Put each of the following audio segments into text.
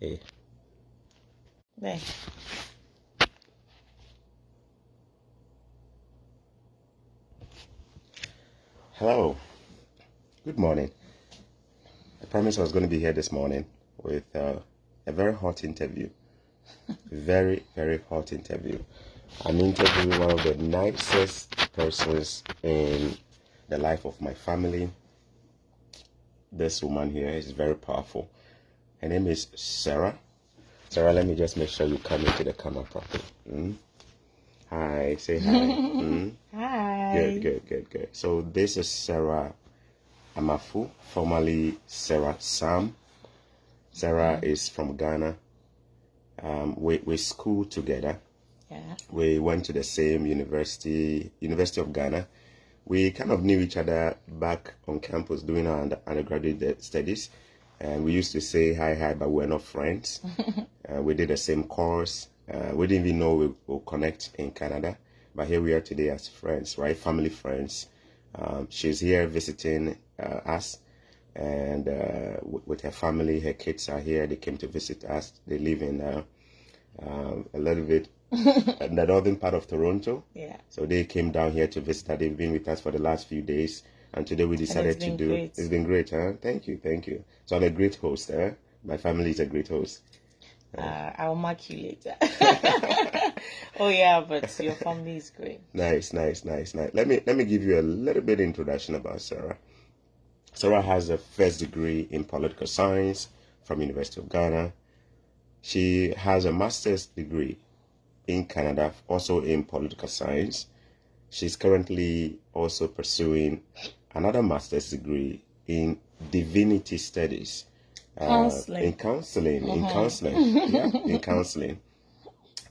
Hey. There. Hello. Good morning. I promised I was going to be here this morning with a very hot interview. Very, very hot interview. I'm interviewing one of the nicest persons in the life of my family. This woman here is very powerful. Her name is Sarah. Sarah, let me just make sure you come into the camera properly. Hi, say hi. Hi. Good. So this is Sarah Amafu, formerly Sarah Sam. Sarah is from Ghana. We schooled together. Yeah. We went to the same University of Ghana. We kind of knew each other back on campus doing our undergraduate studies. And we used to say hi, but we're not friends. We did the same course. We didn't even know we would connect in Canada. But here we are today as friends, right? Family friends. She's here visiting us. And with her family, her kids are here. They came to visit us. They live in a little bit in the northern part of Toronto. Yeah. So they came down here to visit us. They've been with us for the last few days. And today we decided to do... Great. It's been great, huh? Thank you. So I'm a great host, huh? My family is a great host. I'll mark you later. Oh yeah, but your family is great. Nice. Let me give you a little bit introduction about Sarah. Sarah has a first degree in political science from University of Ghana. She has a master's degree in Canada, also in political science. She's currently also pursuing another master's degree in divinity studies. In counseling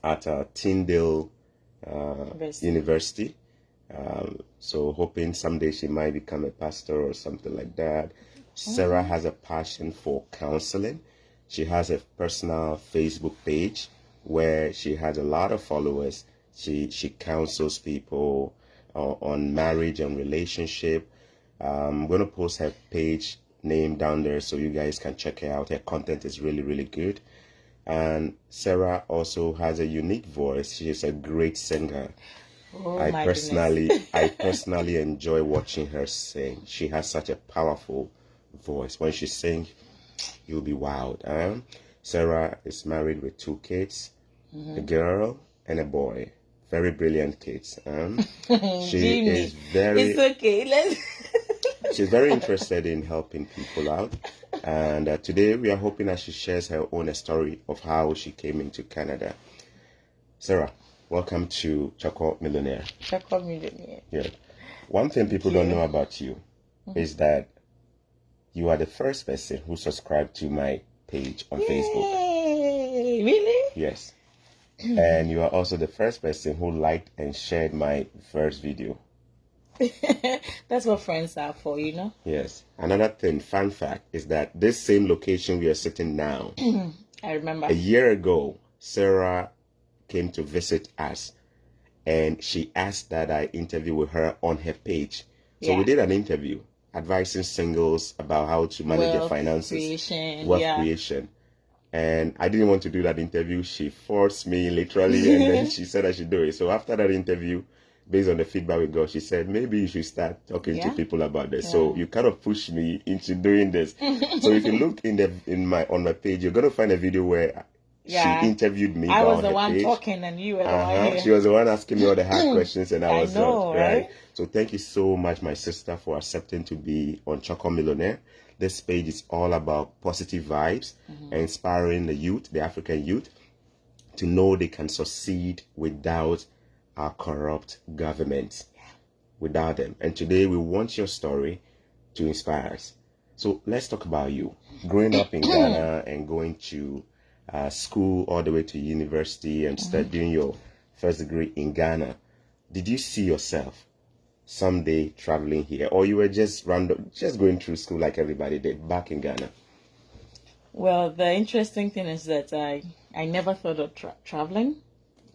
at Tyndale University. So hoping someday she might become a pastor or something like that. Sarah has a passion for counseling. She has a personal Facebook page where she has a lot of followers. She counsels people on marriage and relationship. I'm going to post her page name down there so you guys can check her out. Her content is really, really good. And Sarah also has a unique voice. She is a great singer. I personally enjoy watching her sing. She has such a powerful voice. When she sings, you'll be wowed. Sarah is married with 2 kids, a girl and a boy. Very brilliant kids. She is very... It's okay. She's very interested in helping people out. And today we are hoping that she shares her own story of how she came into Canada. Sarah, welcome to Choco Millionaire. Choco Millionaire. Yeah. One thing people don't know about you is that you are the first person who subscribed to my page on Facebook. Really? Yes. And you are also the first person who liked and shared my first video. That's what friends are for, you know? Yes. Another thing, fun fact, is that this same location we are sitting now, I remember. a year ago, Sarah came to visit us and she asked that I interview with her on her page. So we did an interview advising singles about how to manage their finances, wealth creation. And I didn't want to do that interview. She forced me literally, and then she said I should do it. So after that interview, based on the feedback we got, she said, maybe you should start talking to people about this. So you kind of pushed me into doing this. So if you look on my page, you're going to find a video where she interviewed me. I was the one talking and you were the one. She was the one asking me all the hard questions and I was not. Right? So thank you so much, my sister, for accepting to be on Choco Millionaire. This page is all about positive vibes, inspiring the youth, the African youth, to know they can succeed without our corrupt governments, without them. And today we want your story to inspire us. So let's talk about you. Growing up in Ghana and going to school all the way to university and studying your first degree in Ghana, did you see yourself someday traveling here, or you were just going through school like everybody did back in Ghana? Well, the interesting thing is that I never thought of traveling.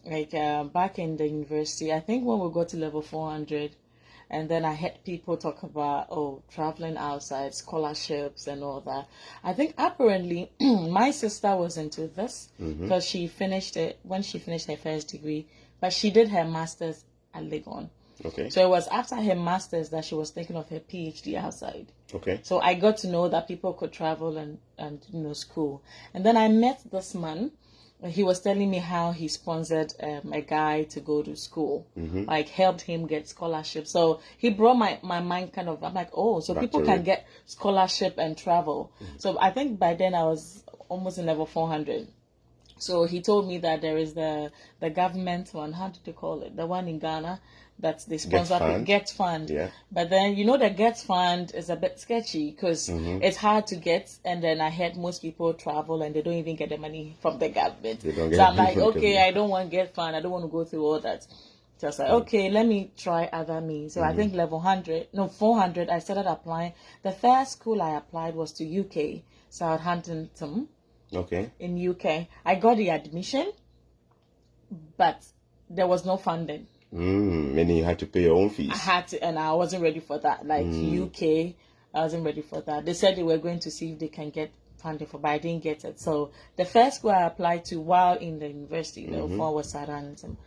Like back in the university, I think when we got to level 400, And then I heard people talk about, traveling outside, scholarships and all that. I think apparently my sister was into this because she finished it when she finished her first degree, but she did her master's at Legon. Okay. So it was after her master's that she was thinking of her PhD outside. Okay. So I got to know that people could travel and school. And then I met this man. He was telling me how he sponsored a guy to go to school, like helped him get scholarship. So he brought my mind kind of, I'm like, so people can get scholarship and travel. So I think by then I was almost in level 400. So he told me that there is the government one, how did they call it? The one in Ghana that they sponsor, Get Fund. Yeah. But then, the Get Fund is a bit sketchy because it's hard to get. And then I heard most people travel and they don't even get the money from the government. So I'm like, okay, I don't want Get Fund. I don't want to go through all that. So I was like, okay, let me try other means. So I think level 400, I started applying. The first school I applied was to UK, Southampton. Okay. In UK. I got the admission, but there was no funding. Meaning you had to pay your own fees. I had to, and I wasn't ready for that. Like UK, I wasn't ready for that. They said they were going to see if they can get funding for, but I didn't get it. So the first school I applied to while in the university, level 4 was Southampton.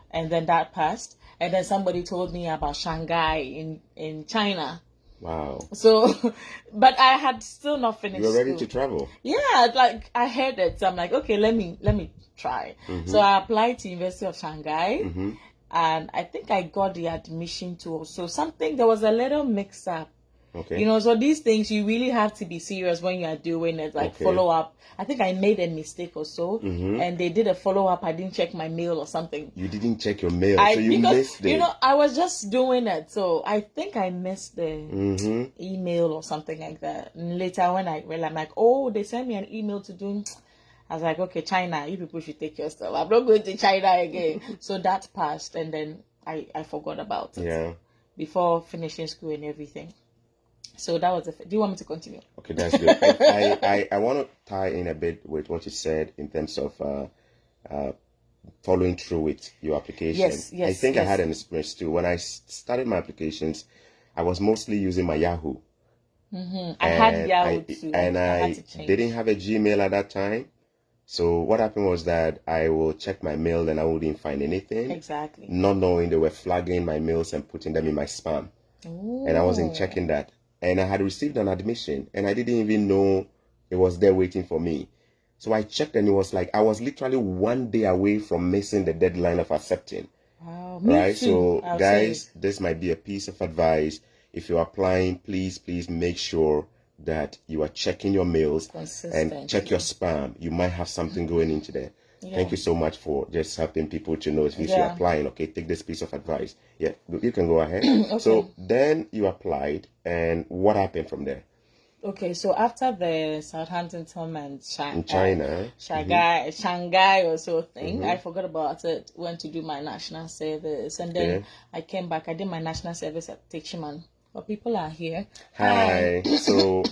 And then that passed. And then somebody told me about Shanghai in China. Wow. So, but I had still not finished. You were ready school. to travel. Yeah, like I heard it. So I'm like, okay, let me try. So I applied to University of Shanghai, and I think I got the admission to. So there was a little mix up. Okay. So these things you really have to be serious when you are doing it, like follow up. I think I made a mistake or so, and they did a follow up. I didn't check my mail or something. You didn't check your mail, so you missed it. I was just doing it, so I think I missed the email or something like that. And later when I realized, I'm like, they sent me an email to do. I was like, okay, China, you people should take your stuff. I'm not going to China again. So that passed, and then I forgot about it. Yeah. Before finishing school and everything. So that was do you want me to continue? Okay, that's good. I want to tie in a bit with what you said in terms of following through with your application. Yes. I think I had an experience too. When I started my applications, I was mostly using my Yahoo. I had Yahoo too. And I didn't have a Gmail at that time. So what happened was that I will check my mail and I wouldn't find anything. Exactly. Not knowing they were flagging my mails and putting them in my spam. Ooh. And I wasn't checking that. And I had received an admission and I didn't even know it was there waiting for me. So I checked and it was like I was literally 1 day away from missing the deadline of accepting. Wow, right? So guys, this might be a piece of advice. If you're applying, please make sure that you are checking your mails and check your spam. You might have something going into there. Yeah. Thank you so much for just helping people to know if you're applying. Okay, take this piece of advice. Yeah, you can go ahead. Okay. So then you applied, and what happened from there? Okay, so after the Southampton and Shanghai or so thing, I forgot about it. Went to do my national service, and then I came back. I did my national service at Techiman. But people are here. Hi. So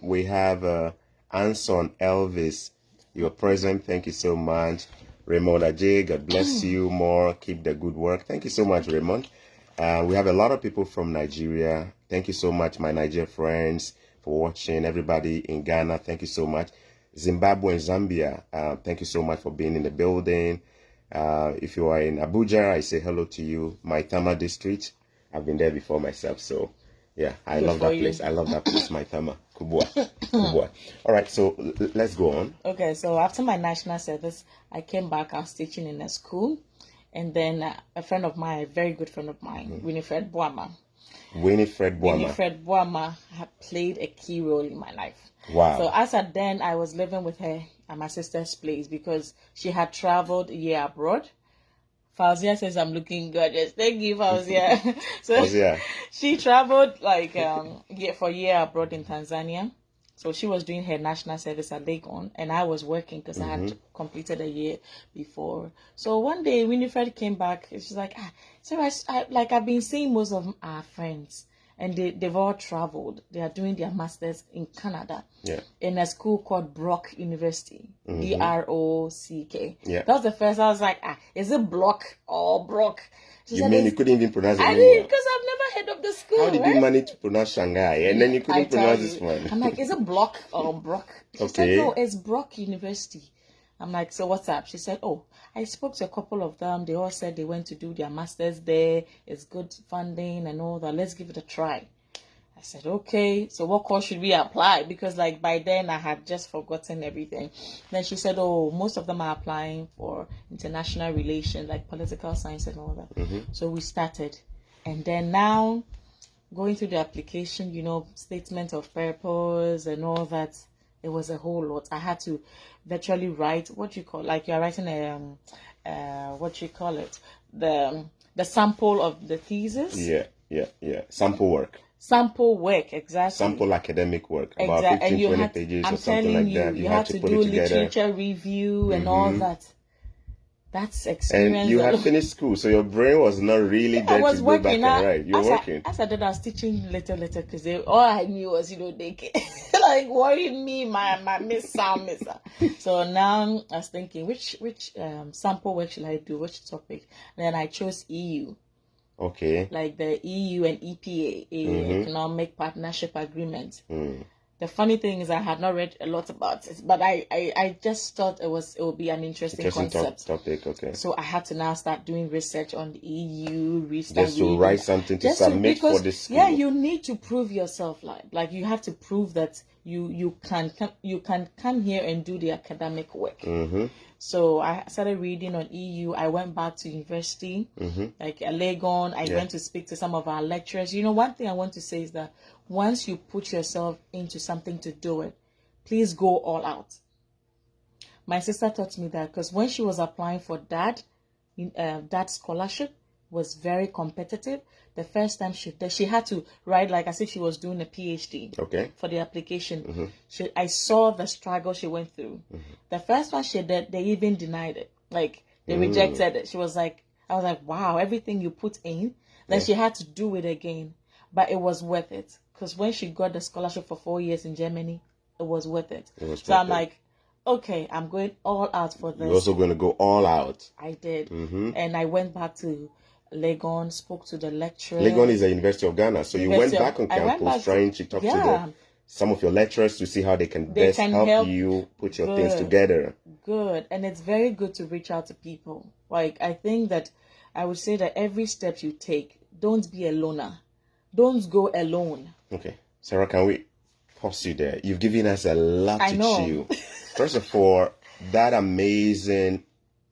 we have Anson Elvis. You're present. Thank you so much. Raymond Ajay, God bless you more. Keep the good work. Thank you so much, Raymond. We have a lot of people from Nigeria. Thank you so much, my Nigeria friends, for watching. Everybody in Ghana, thank you so much. Zimbabwe and Zambia, thank you so much for being in the building. If you are in Abuja, I say hello to you. Maitama district, I've been there before myself, so yeah, I love that place. I love that place, Maitama. Kubwa. All right, so let's go on. Okay, so after my national service, I came back. I was teaching in a school, and then a friend of mine, a very good friend of mine, Winifred Boama. Winifred Boama had played a key role in my life. Wow. So as at then, I was living with her at my sister's place because she had traveled a year abroad. Fauzia says I'm looking gorgeous. Thank you, Fauzia. So she traveled for a year abroad in Tanzania. So she was doing her national service at Legon, and I was working because I had completed a year before. So one day Winifred came back. She's like, I've been seeing most of our friends, and they've all traveled. They are doing their masters in Canada, in a school called Brock University, BROCK. Yeah, that was the first. I was like, is it Block or Brock? You mean you couldn't even pronounce it? I didn't, because I've never head of the school. How did you manage to pronounce Shanghai and then you couldn't pronounce this one? I'm like, is it Block or Brock? She said, no, it's Brock University. I'm like, so what's up? She said, oh, I spoke to a couple of them. They all said they went to do their masters there. It's good funding and all that. Let's give it a try. I said, okay, so what course should we apply? Because like by then I had just forgotten everything. Then she said, oh, most of them are applying for international relations, like political science and all that. Mm-hmm. So we started. And then now going through the application, statement of purpose and all that, it was a whole lot. I had to virtually write like you're writing the sample of the thesis. Yeah. Sample work, exactly. Sample academic work, about 15-20 pages or something like that. You had to put do it together. Literature review and all that. That's experience. And you had finished school, so your brain was not really there to go back and write. You were working. As I did, I was teaching little, because all I knew was, they like worrying me, my miss. So now I was thinking, which sample work should I do? Which topic? And then I chose EU. Okay. Like the EU and EPA, Economic Partnership Agreement. The funny thing is I had not read a lot about it, but I just thought it would be an interesting concept. Topic, okay. So I had to now start doing research on the EU, just to write something to submit for this school. Yeah, you need to prove yourself, like you have to prove that you can come here and do the academic work. Mm-hmm. So I started reading on EU. I went back to university, like Legon. I went to speak to some of our lecturers. One thing I want to say is that once you put yourself into something to do it, please go all out. My sister taught me that because when she was applying for that scholarship was very competitive. The first time she had to write like as if she was doing a PhD. Okay. For the application. I saw the struggle she went through. The first one she did, they even denied it. Like they rejected it. She was like, I was like, wow, everything you put in. Then she had to do it again. But it was worth it. Because when she got the scholarship for 4 years in Germany, it was worth it. So I'm like, okay, I'm going all out for this. You're also going to go all out. I did. And I went back to Legon, spoke to the lecturer. Legon is the University of Ghana. So you went back on campus trying to talk to some of your lecturers to see how they can best help you put your things together. Good. And it's very good to reach out to people. Like, I think that I would say that every step you take, don't be a loner. Don't go alone. Okay. Sarah, can we pause you there? You've given us a lot to chew. First of all, that amazing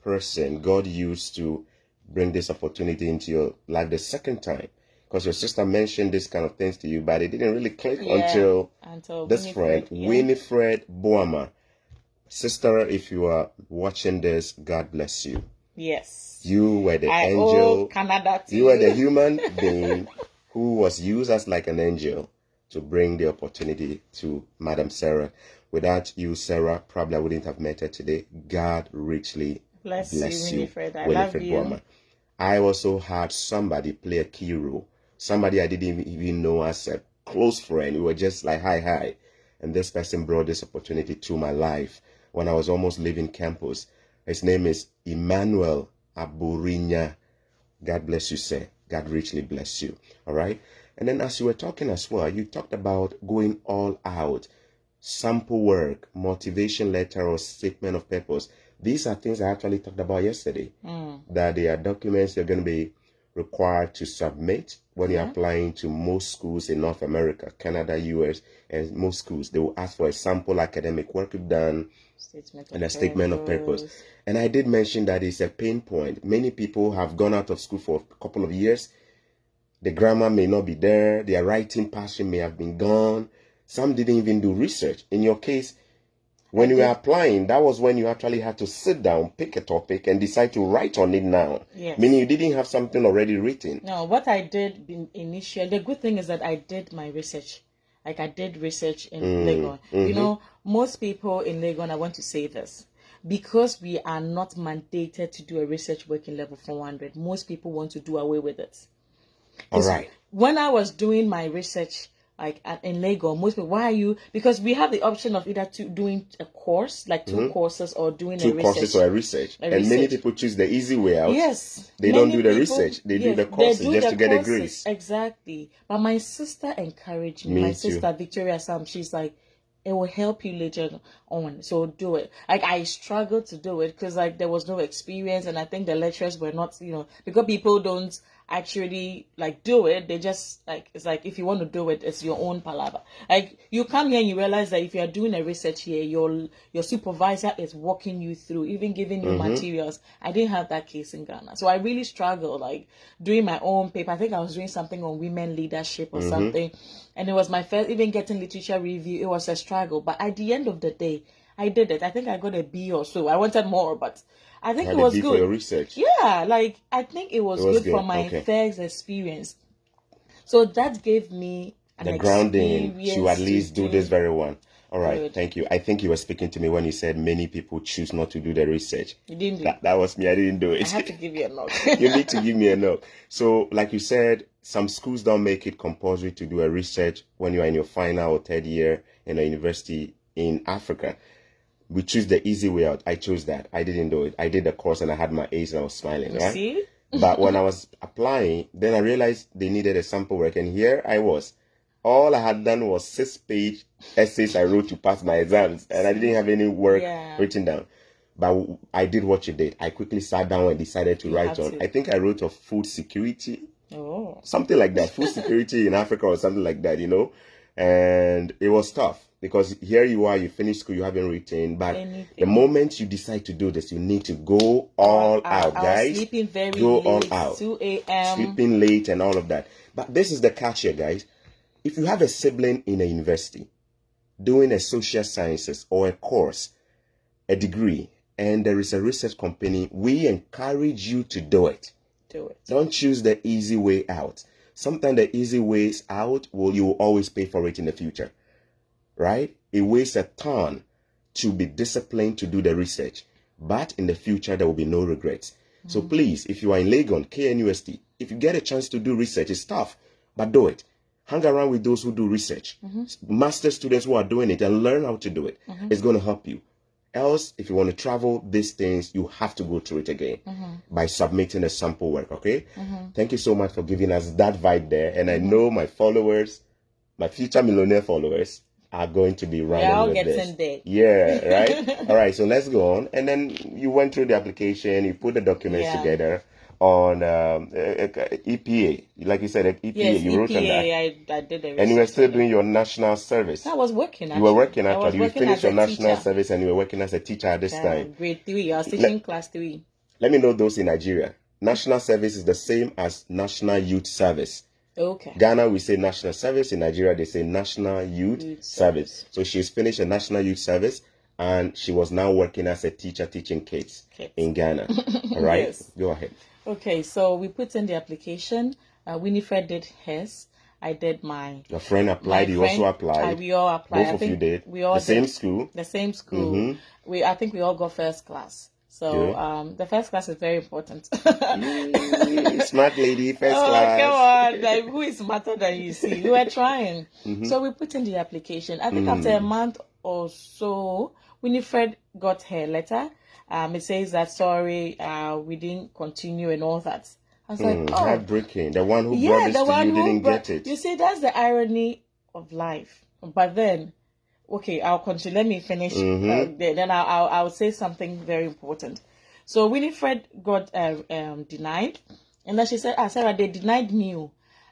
person God used to bring this opportunity into your life the second time. Because your sister mentioned this kind of things to you, but it didn't really click until this friend, Winifred Boama. Sister, if you are watching this, God bless you. Yes. You were the angel. Canada too. You were the human being who was used as like an angel to bring the opportunity to Madam Sarah. Without you, Sarah, probably I wouldn't have met her today. God richly bless you, Winifred. I love you. Boama. I also had somebody play a key role. Somebody I didn't even know as a close friend. We were just like, hi. And this person brought this opportunity to my life when I was almost leaving campus. His name is Emmanuel Aburinya. God bless you, sir. God richly bless you. All right. And then as you were talking as well, you talked about going all out, sample work, motivation letter or statement of purpose. These are things I actually talked about yesterday, that they are documents you're going to be required to submit when you're applying to most schools in North America, Canada, US, and most schools. They will ask for a sample academic work you've done and a statement of purpose. And I did mention that it's a pain point. Many people have gone out of school for a couple of years. The grammar may not be there. Their writing passion may have been gone. Some didn't even do research. In your case, when you were applying, that was when you actually had to sit down, pick a topic, and decide to write on it now. Yes. Meaning you didn't have something already written. No, what I did initially, the good thing is that I did my research. Like I did research in Legon. You know, most people in Legon, I want to say this, because we are not mandated to do a research working level 400, most people want to do away with it. All right. When I was doing my research, like in Lagos, most people, why are you? Because we have the option of either doing a course, like two courses, or doing two courses or a research. And many people choose the easy way out. Yes. They don't do the research. They do the courses just to get a grade. Exactly. But my sister encouraged me. My sister, Victoria Sam, she's like, it will help you later on, so do it. Like, I struggled to do it because like there was no experience, and I think the lecturers were not, because people don't actually like do it. They just like, it's like if you want to do it, it's your own palaver. Like, you come here and you realize that if you are doing a research here, your supervisor is walking you through, even giving you materials. I didn't have that case in Ghana, so I really struggled like doing my own paper. I think I was doing something on women leadership or something. And it was my first, even getting literature review, it was a struggle. But at the end of the day, I did it. I think I got a B or so. I wanted more, but I think it was good. For your research. Yeah, like I think it was good for my first experience. So that gave me the grounding to at least do this very one. All right, good. Thank you. I think you were speaking to me when you said many people choose not to do the research. You didn't do that was me. I didn't do it. I have to give you a knock. You need to give me a knock. So, like you said, some schools don't make it compulsory to do a research when you are in your final or third year in a university in Africa. We choose the easy way out. I chose that. I didn't do it. I did the course and I had my A's and I was smiling, right? See? But when I was applying, then I realized they needed a sample work. And here I was. All I had done was 6-page essays I wrote to pass my exams. And I didn't have any work written down. But I did what you did. I quickly sat down and decided to write on. I think I wrote of food security. Oh. Something like that. Food security in Africa or something like that, And it was tough. Because here you are, you finished school, you haven't written. But the moment you decide to do this, you need to go all out, guys. I was sleeping very go late, all out. 2 a.m. Sleeping late and all of that. But this is the catch here, guys. If you have a sibling in a university doing a social sciences or a course, a degree, and there is a research company, we encourage you to do it. Do it. Don't choose the easy way out. Sometimes the easy ways out, you will always pay for it in the future. Right? It weighs a ton to be disciplined to do the research. But in the future, there will be no regrets. So please, if you are in Legon, KNUST, if you get a chance to do research, it's tough, but do it. Hang around with those who do research. Master students who are doing it and learn how to do it. It's going to help you. Else, if you want to travel these things, you have to go through it again by submitting a sample work, okay? Thank you so much for giving us that vibe there. And I know my followers, my future millionaire followers, are going to be running with this. There. Yeah, right? All right, so let's go on. And then you went through the application, you put the documents together on EPA. Like you said, EPA, yes, you wrote on that. I did everything. And you were still doing your national service. I was working, actually. You were working, actually. You finished your national service and you were working as a teacher at this time. Grade 3. I was teaching class 3. Let me know those in Nigeria. National service is the same as National Youth Service. Okay. Ghana, we say national service. In Nigeria, they say National Youth Service. So she's finished a National Youth Service and she was now working as a teacher teaching kids in Ghana. All right? Yes. Go ahead. Okay, so we put in the application. Winifred did hers. I did mine. Your friend applied. You also applied. We all applied. Both of you did. We all the same school. The same school. I think we all got first class. So the first class is very important. Smart lady, first Oh, class. come on. Like, who is smarter than you see? We were trying. So we put in the application. I think after a month or so, Winifred got her letter. It says that, sorry, we didn't continue and all that. I was like, oh. Heartbreaking. The one who brought this to you didn't get it. You see, that's the irony of life. But then, okay, I'll continue. Let me finish. Then I'll say something very important. So Winifred got denied. And then she said, Sarah, they denied me.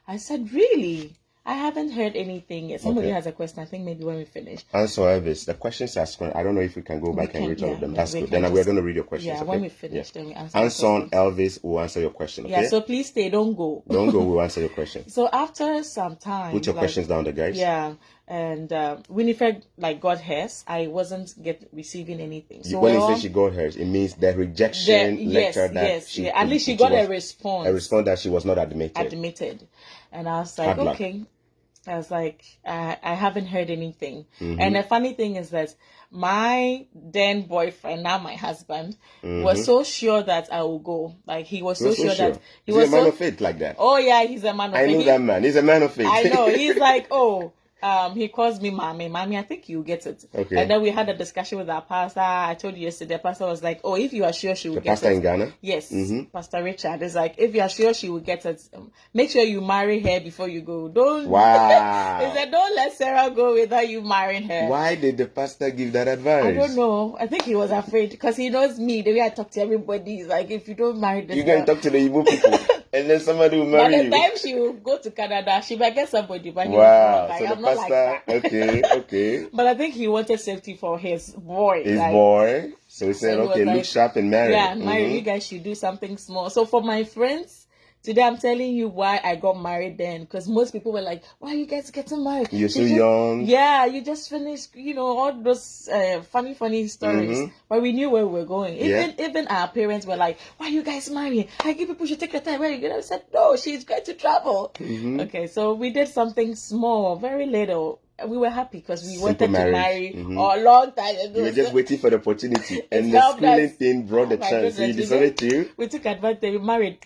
I said, really? I haven't heard anything yet. Somebody has a question. I think maybe when we finish. Answer Elvis. The questions are scrolling. I don't know if we can go back and read all of them. That's good. Then we're going to read your questions. Yeah, when we finish, then we answer. Anson Elvis will answer your question. Okay? Yeah, so please stay. Don't go. Don't go. We'll answer your question. So after some time. Put your questions down there, guys. Yeah. And Winifred got hers. I wasn't receiving anything. So when you say she got hers, it means the rejection letter that she at least she got a response. A response that she was not admitted. And I was like, okay. I was like, I haven't heard anything. And the funny thing is that my then boyfriend, now my husband, was so sure that I will go. Like, he was so sure that he was a man of faith like that. Oh yeah, he's a man of faith. I know that man. He's a man of faith. I know. He's like, oh, He calls me mommy. Mommy, I think you get it. Okay. And then we had a discussion with our pastor. I told you yesterday, the pastor was like, oh, if you are sure she will get it. The pastor in Ghana? Yes. Pastor Richard is like, if you are sure she will get it, make sure you marry her before you go. Don't. Wow. He said, don't let Sarah go without you marrying her. Why did the pastor give that advice? I don't know. I think he was afraid because he knows me. The way I talk to everybody is like, if you don't marry this you can talk to the Igbo people and then somebody will marry you. By the time she will go to Canada, she might get somebody. But wow. Like, so the I'm pastor, not like that. okay. But I think he wanted safety for his boy. His boy. So he said, okay, look sharp and marry. Yeah, marry. You guys should do something small. So for my friends, today I'm telling you why I got married then. Because most people were like, why are you guys getting married? You're so young. Yeah, you just finished, all those funny stories. But we knew where we were going. Even our parents were like, why are you guys marrying? I give people should take your time. Where are you going? I said, no, she's going to travel. Okay, so we did something small, very little. We were happy because we wanted to marry a long time ago. You were just waiting for the opportunity. And the schooling thing brought the chance. So you decided to? We took advantage. We married.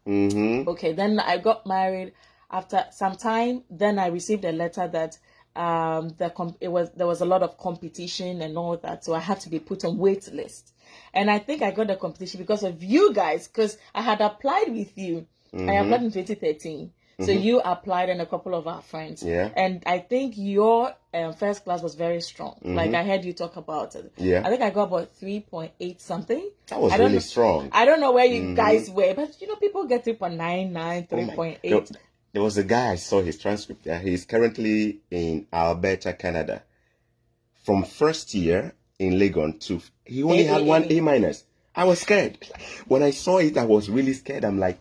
Okay, then I got married. After some time, then I received a letter that there was a lot of competition and all that. So I had to be put on wait list. And I think I got the competition because of you guys, because I had applied with you. I applied in 2013. So you applied and a couple of our friends. Yeah. And I think your first class was very strong. Like I heard you talk about it. Yeah. I think I got about 3.8 something. That was really strong. I don't know where you guys were, but people get 3.99, 3.8. There was a guy, I saw his transcript. Yeah? He's currently in Alberta, Canada. From first year in Legon to, he only had one A-. I was scared. When I saw it, I was really scared. I'm like,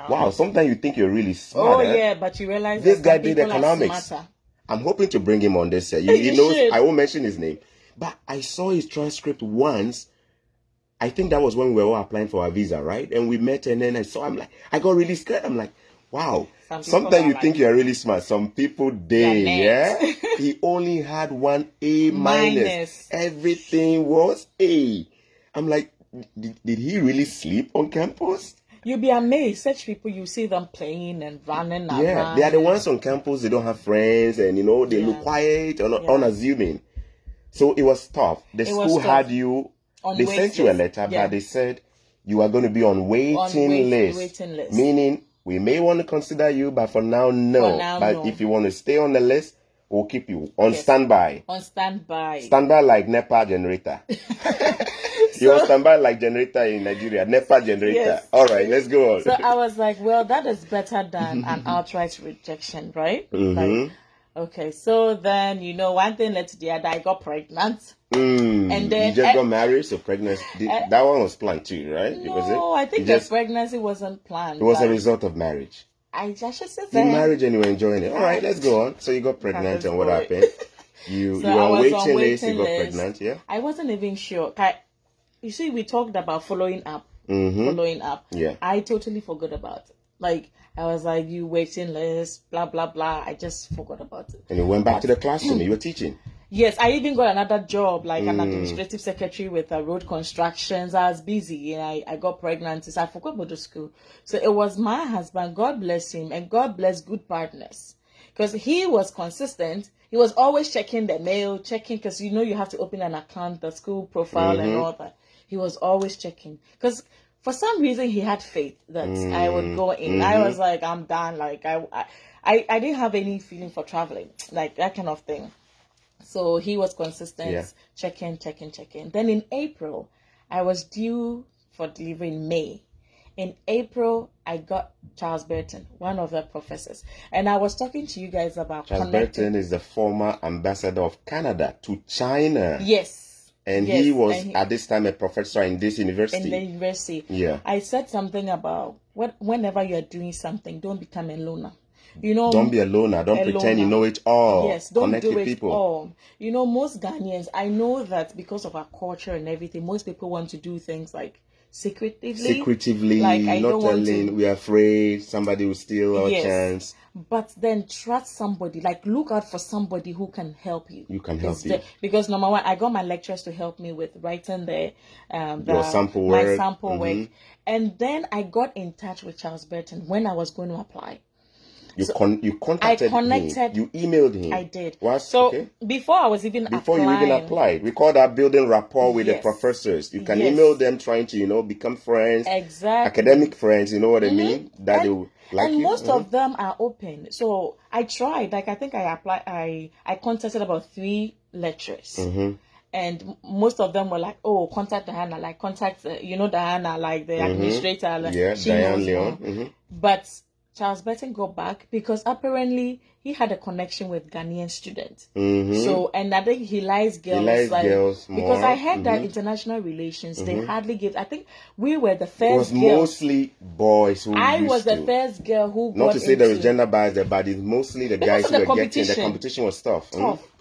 wow, sometimes you think you're really smart. Oh, yeah, but you realize this guy did economics. I'm hoping to bring him on this. He knows, I won't mention his name. But I saw his transcript once. I think that was when we were all applying for our visa, right? And we met, and then I got really scared. I'm like, wow. Sometimes you think you're really smart. Some people, yeah? He only had one A-. Everything was A. I'm like, did he really sleep on campus? You'll be amazed. Such people, you see them playing and running around. Yeah, they are the ones on campus. They don't have friends, and they look quiet and unassuming. So it was tough. The school had you. They sent you a letter, but they said you are going to be on waiting list. Meaning we may want to consider you, but for now, no. If you want to stay on the list, we'll keep you on standby. On standby. Standby like NEPA generator. You're standby like generator in Nigeria, NEPA generator. Yes. All right, let's go on. So I was like, well, that is better than an outright rejection, right? Okay, so then, one thing led to the other. I got pregnant. And then you just got married, so pregnancy. That one was planned too, right? No, I think the pregnancy wasn't planned. It was a result of marriage. I just said that. Marriage and you were enjoying it. All right, let's go on. So you got pregnant, and what happened? You were on waiting list, you got pregnant, yeah? I wasn't even sure. You see, we talked about following up. Following up. Yeah. I totally forgot about it. Like, I was like, you waiting list, blah, blah, blah. I just forgot about it. And you went back to the classroom. You were teaching. Yes, I even got another job, like an administrative secretary with road constructions. I was busy and I got pregnant. So I forgot about the school. So it was my husband, God bless him, and God bless good partners. Because he was consistent. He was always checking the mail, because you have to open an account, the school profile and all that. He was always checking. Because for some reason he had faith that I would go in. I was like, I'm done. Like I didn't have any feeling for traveling, like that kind of thing. So he was consistent, checking. Then in April, I was due for delivery in May. In April, I got Charles Burton, one of the professors. And I was talking to you guys about Charles Burton is the former ambassador of Canada to China. Yes. And he was at this time a professor in this university. In the university. Yeah. I said something about whenever you're doing something, don't become a loner. Don't be a loner. Don't pretend you know it all. Yes, don't do it all. Most Ghanaians, I know that because of our culture and everything, most people want to do things like secretively, like not telling. We're afraid somebody will steal our chance. But then trust somebody. Like, look out for somebody who can help you. You can help you. Because number one, I got my lecturers to help me with writing your sample work. My sample work. And then I got in touch with Charles Burton when I was going to apply. You contacted him. You emailed him. I did. Okay. Before I was even Before you even applied, we call that building rapport with the professors. You can email them trying to, become friends. Exactly. Academic friends, you know what I mean? That they will like you. Most of them are open. So I tried. Like I think I applied. I contacted about 3 lecturers. And most of them were like, oh, contact Diana, like contact, Diana, like the administrator. Like, Diane Leon. But Charles Burton got back because apparently he had a connection with Ghanaian students. So, and I think he likes girls. He likes girls more. Because I heard that international relations, they hardly give. I think we were the first. It was mostly boys who I was the first girl who Not to say there was gender bias there, but it's mostly the guys who were getting. The competition was tough.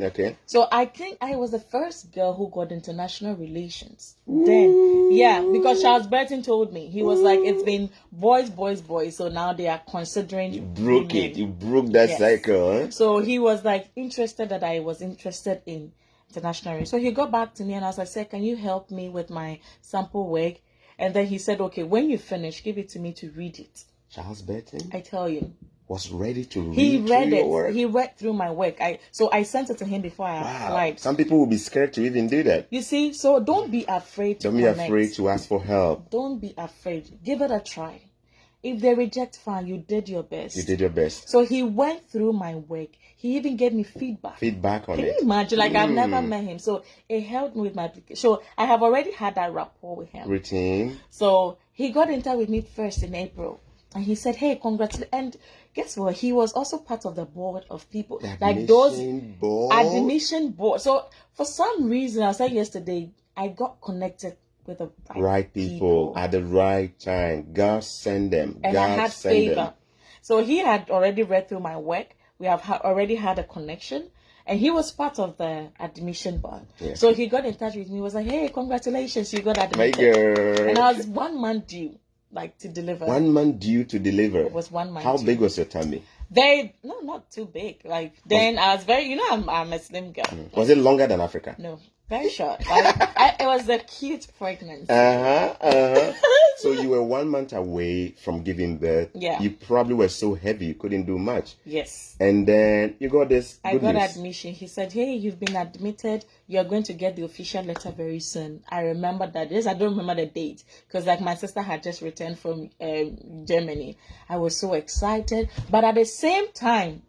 Okay. So I think I was the first girl who got international relations. Then, because Charles Burton told me, he was like, it's been boys, boys, boys. So now they are considering. You broke it. You broke that cycle. Huh? So he was like interested that I was interested in international. So he got back to me and I was like, "Sir, can you help me with my sample work?" And then he said, "Okay, when you finish, give it to me to read it." Charles Burton, I tell you, was ready to read. He read it. Work. He read through my work. So I sent it to him before I applied. Some people will be scared to even do that. You see, so don't be afraid to Don't be afraid to ask for help. Don't be afraid. Give it a try. If they reject, fine, you did your best. You did your best. So he went through my work. He even gave me feedback. Feedback on it. Can you imagine? Like, I've never met him. So it helped me with my application. So I have already had that rapport with him. Routine. So he got in touch with me first in April. And he said, "Hey, congratulations." And guess what? He was also part of the board of people. Like those admission board. So for some reason, I said yesterday, I got connected with the right people at the right time. God send them. And God I had favor. Them. So he had already read through my work. We have already had a connection. And he was part of the admission board. Yes. So he got in touch with me. He was like, "Hey, congratulations, you got admitted." My girl. And I was 1 month due, like, to deliver. 1 month due to deliver? It was 1 month How big was your tummy? No, not too big. Like, then I was very, I'm a slim girl. Was it longer than Africa? No. Very short. Like, it was a cute pregnancy. So you were 1 month away from giving birth. Yeah. You probably were so heavy you couldn't do much. Yes. And then you got this. I got admission. He said, "Hey, you've been admitted. You're going to get the official letter very soon." I remember that. I don't remember the date because like my sister had just returned from Germany. I was so excited, but at the same time,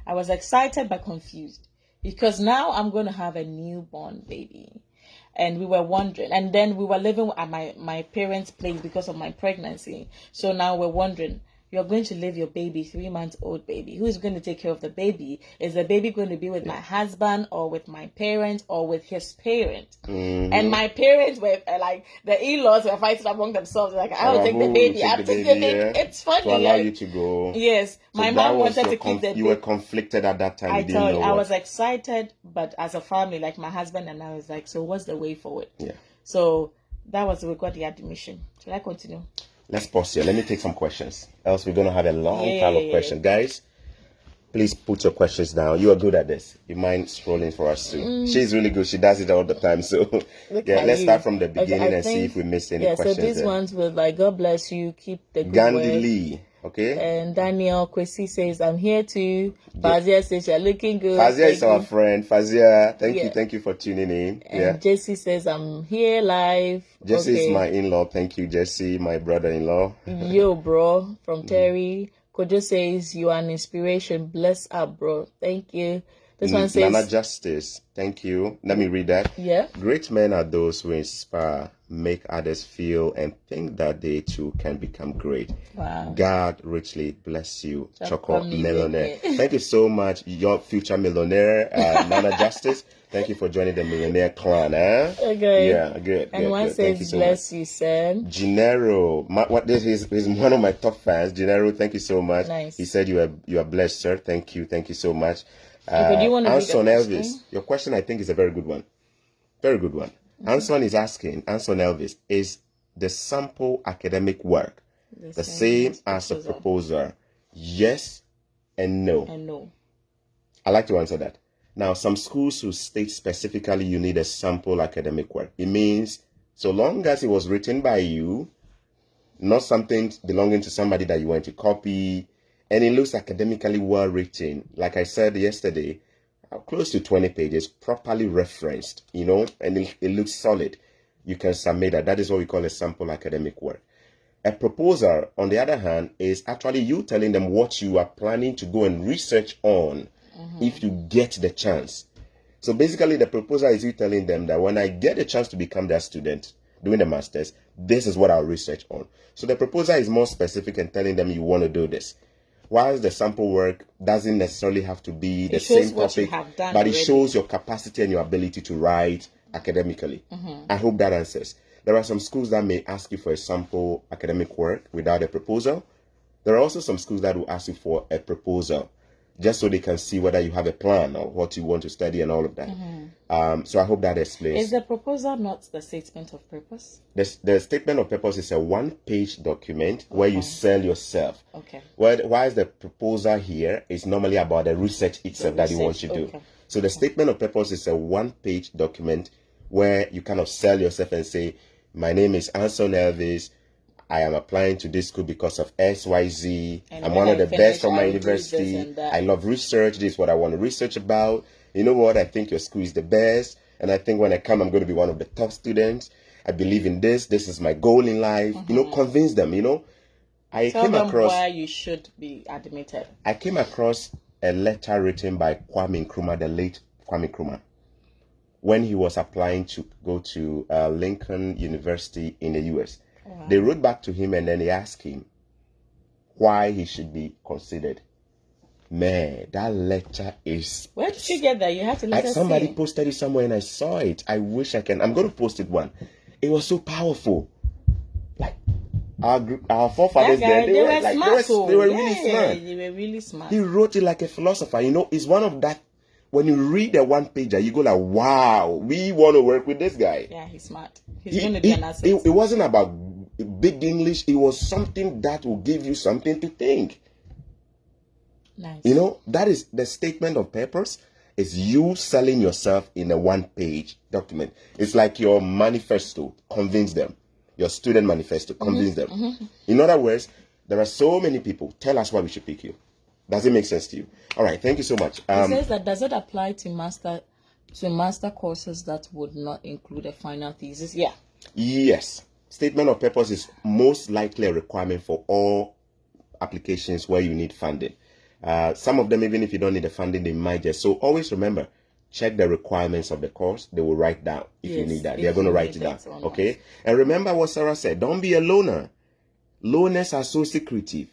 I was excited but confused. Because now I'm going to have a newborn baby. And we were wondering. And then we were living at my parents' place because of my pregnancy. So now we're wondering, you're going to leave your baby, 3-month-old baby. Who is going to take care of the baby? Is the baby going to be with my husband or with my parents or with his parent? And my parents were like, the in-laws were fighting among themselves. Like, I will take the baby. I'll take the baby. It's funny. To allow you to go. Yes. So my mom wanted to keep the baby. You were conflicted at that time. I tell you, I was excited, but as a family, like my husband and I was like, so what's the way forward? Yeah. So that was, we got the admission. Should I continue? Let's pause here. Let me take some questions. Else we're going to have a long pile of questions. Guys, please put your questions down. You are good at this. You mind scrolling for us too? She's really good. She does it all the time. So let's start from the beginning and see if we missed any questions. So these ones were like, "God bless you. Keep the good Gandhi work." Lee. Okay. And Daniel Kwesi says, "I'm here too." Fazia says, "You're looking good." Fazia is our friend. Fazia, thank you for tuning in. And Jesse says, "I'm here live." Jesse is my in-law. Thank you, Jesse, my brother-in-law. Yo, bro, from Terry. Kojo says, "You are an inspiration. Bless up, bro." Thank you. This one says, Nana Justice. Thank you. Let me read that. Yeah. Great men are those who inspire, make others feel, and think that they too can become great. Wow. God richly bless you, Choco Millionaire. Thank you so much, your future millionaire, Nana Justice. Thank you for joining the millionaire clan. Okay. Yeah, good. And one says, thank you so bless much. You, Sam. Gennaro, he's one of my top fans. Gennaro, thank you so much. Nice. He said you are blessed, sir. Thank you so much. Do you want to Anson Elvis, your question I think is a very good one. Very good one. Anson is asking, Anson Elvis, is the sample academic work the same as a proposal? Yes and no. And no. I like to answer that. Now, some schools who state specifically you need a sample academic work. It means so long as it was written by you, not something belonging to somebody that you want to copy, and it looks academically well written. Like I said yesterday, close to 20 pages, properly referenced, and it looks solid, you can submit that. That is what we call a sample academic work. A proposal, on the other hand, is actually you telling them what you are planning to go and research on if you get the chance. So basically, the proposal is you telling them that when I get a chance to become their student doing the master's, this is what I'll research on. So the proposal is more specific and telling them you want to do this. Whilst the sample work doesn't necessarily have to be the same topic, but it shows your capacity and your ability to write academically. I hope that answers. There are some schools that may ask you for a sample academic work without a proposal. There are also some schools that will ask you for a proposal, just so they can see whether you have a plan or what you want to study and all of that. So I hope that explains. Is the proposal not the statement of purpose? The statement of purpose is a one-page document where you sell yourself. Okay. Whereas the proposal here is normally about the research itself that you want to do. So the statement of purpose is a one-page document where you kind of sell yourself and say, my name is Anson Elvis. I am applying to this school because of XYZ. I'm one of the best from my university. I love research. This is what I want to research about. You know what? I think your school is the best. And I think when I come, I'm going to be one of the top students. I believe in this. This is my goal in life. Convince them, Tell them why you should be admitted. I came across a letter written by Kwame Nkrumah, the late Kwame Nkrumah, when he was applying to go to Lincoln University in the U.S. Wow. They wrote back to him and then they asked him why he should be considered. Man, that letter is... Where did you get that? You have to let us somebody posted it somewhere and I saw it. I wish I can. I'm going to post it one. It was so powerful. Like, our forefathers then, they were smart. They were really smart. They were really smart. He wrote it like a philosopher. It's one of that... When you read the one pager, you go like, wow, we want to work with this guy. Yeah, he's smart. He's going to be an asset. It wasn't about big English. It was something that will give you something to think. Nice. That is the statement of purpose. Is you selling yourself in a one-page document. It's like your manifesto. Convince them. Your student manifesto. Convince them. In other words, there are so many people. Tell us why we should pick you. Does it make sense to you? All right, thank you so much. It says that does it apply to master courses that would not include a final thesis? Yeah. Yes. Statement of purpose is most likely a requirement for all applications where you need funding. Some of them, even if you don't need the funding, they might just. So always remember, check the requirements of the course. They will write down if you need that. They're going to write it down. Okay? And remember what Sarah said. Don't be a loner. Loners are so secretive.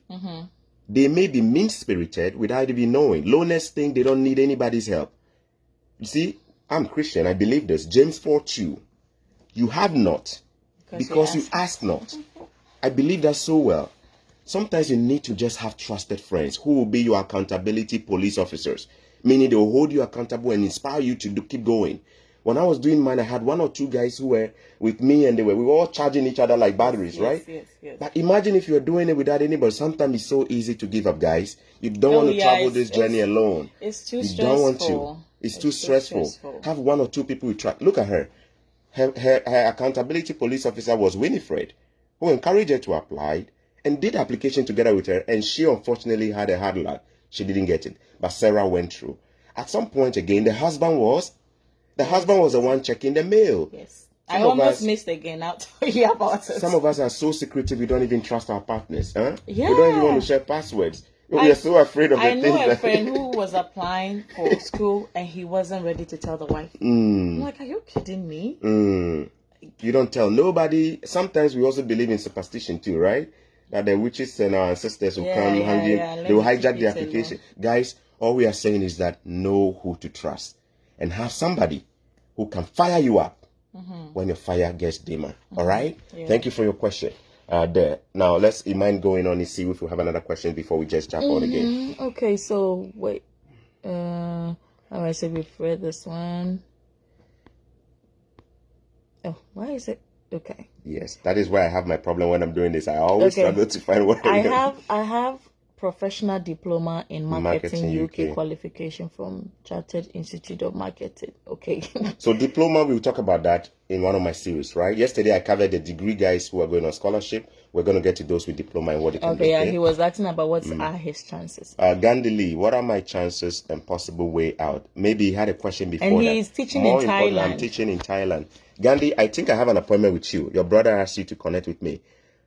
They may be mean-spirited without even knowing. Loners think they don't need anybody's help. You see, I'm Christian. I believe this. James 4:2. You have not because you ask not. I believe that so well. Sometimes you need to just have trusted friends who will be your accountability police officers, meaning they will hold you accountable and inspire you to keep going. When I was doing mine, I had one or two guys who were with me and we were all charging each other like batteries, right? Yes. But imagine if you're doing it without anybody. Sometimes it's so easy to give up, guys. You don't want to travel this journey alone. It's too stressful. You don't want to. It's too stressful. Have one or two people you track. Look at her. Her accountability police officer was Winifred, who encouraged her to apply and did application together with her. And she unfortunately had a hard luck. She didn't get it. But Sarah went through. At some point again, the husband was the one checking the mail. Yes. I almost missed again. I'll tell you about it. Some of us are so secretive, we don't even trust our partners. Huh? Yeah. We don't even want to share passwords. We are so afraid of the things. I know a friend who was applying for school and he wasn't ready to tell the wife. I'm like, are you kidding me? You don't tell nobody. Sometimes we also believe in superstition too, right? That the witches and our ancestors will come hanging. They will hijack the application. Guys, all we are saying is that know who to trust. And have somebody who can fire you up when your fire gets dimmer. All right? Yeah. Thank you for your question. There. Now, let's mind going on and see if we have another question before we just jump on again. Okay, so wait. How do I say we've read this one? Oh, why is it? Okay. Yes, that is why I have my problem when I'm doing this. I always struggle to find what I have professional diploma in marketing UK qualification from Chartered Institute of Marketing. Okay. So diploma, we'll talk about that in one of my series, right? Yesterday I covered the degree guys who are going on scholarship. We're going to get to those with diploma and what they can do. Okay, yeah, he was asking about what are his chances. Gandhi Lee, what are my chances and possible way out? Maybe he had a question before. And he's teaching in Thailand. I'm teaching in Thailand. Gandhi, I think I have an appointment with you. Your brother asked you to connect with me.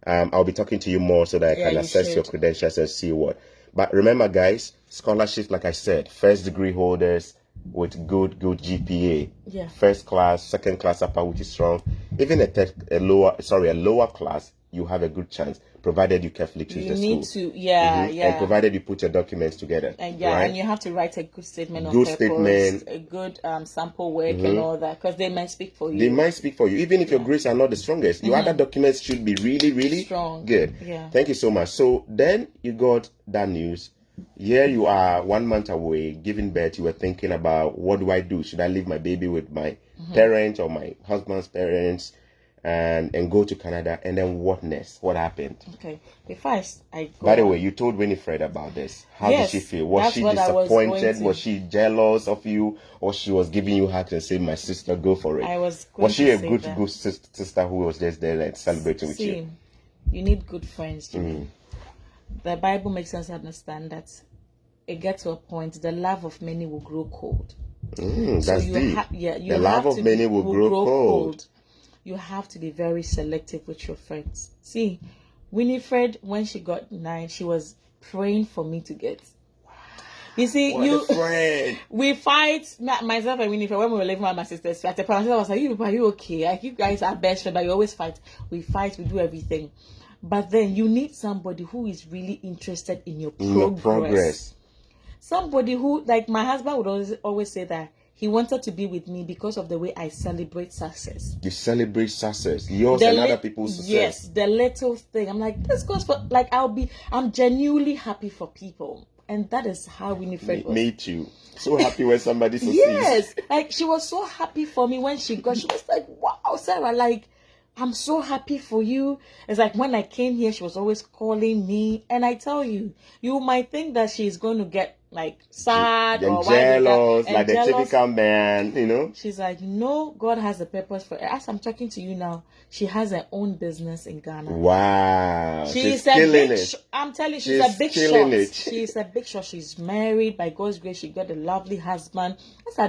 I'll be talking to you more so that I can assess your credentials and see what. But remember, guys, scholarships, like I said, first degree holders with good GPA, first class, second class upper, which is strong. Even a lower class, you have a good chance, provided you carefully choose the school. You need to, and provided you put your documents together. And right? And you have to write a good statement of purpose, a good sample work and all that, because they might speak for you. They might speak for you, even if your grades are not the strongest. Your other documents should be really, really strong. Good. Yeah. Thank you so much. So then you got that news. Here you are 1 month away, giving birth. You were thinking about, what do I do? Should I leave my baby with my parents or my husband's parents and go to Canada? And then what next? What happened? Okay. Before I go By the way, you told Winifred about this. How did she feel? Was she disappointed? Was she jealous of you? Or she was giving you hugs and saying, my sister, go for it? Was she a good sister who was just there and celebrating with you? You need good friends, Jimmy. The Bible makes us understand that it gets to a point, the love of many will grow cold. That's deep. The love of many will grow cold. You have to be very selective with your friends. See, Winifred, when she got 9, she was praying for me to get. You see, we fight, myself and Winifred, when we were living with my sisters. At the point, I was like, are you okay? Like, you guys are best friends, but you always fight. We fight, we do everything. But then you need somebody who is really interested in your progress. Somebody who, like my husband would always say that he wanted to be with me because of the way I celebrate success. You celebrate success, yours and other people's success. Yes, the little thing. I'm like, this goes for, like, I'm genuinely happy for people. And that is how Winifred was. Me too. So happy when somebody succeeds. Yes, like she was so happy for me when she was like, wow, Sarah, like, I'm so happy for you. It's like when I came here, she was always calling me. And I tell you, you might think that she's going to get like sad or jealous, like the typical man, you know. She's like, no, God has a purpose for her. As I'm talking to you now, she has her own business in Ghana. Wow. She's killing it. I'm telling you, she's a big shot. She's a big shot. She's married. By God's grace, she got a lovely husband.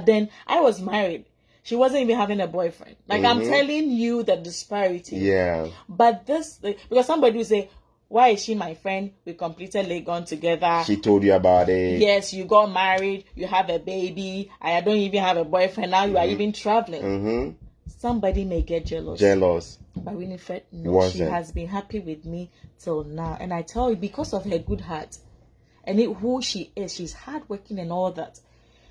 Then I was married. She wasn't even having a boyfriend. Like, I'm telling you the disparity. Yeah. But this, because somebody will say, why is she my friend? We completed Legon together. She told you about it. Yes, you got married. You have a baby. I don't even have a boyfriend. Now you are even traveling. Somebody may get jealous. But Winifred, no, she has been happy with me till now. And I tell you, because of her good heart and who she is, she's hardworking and all that.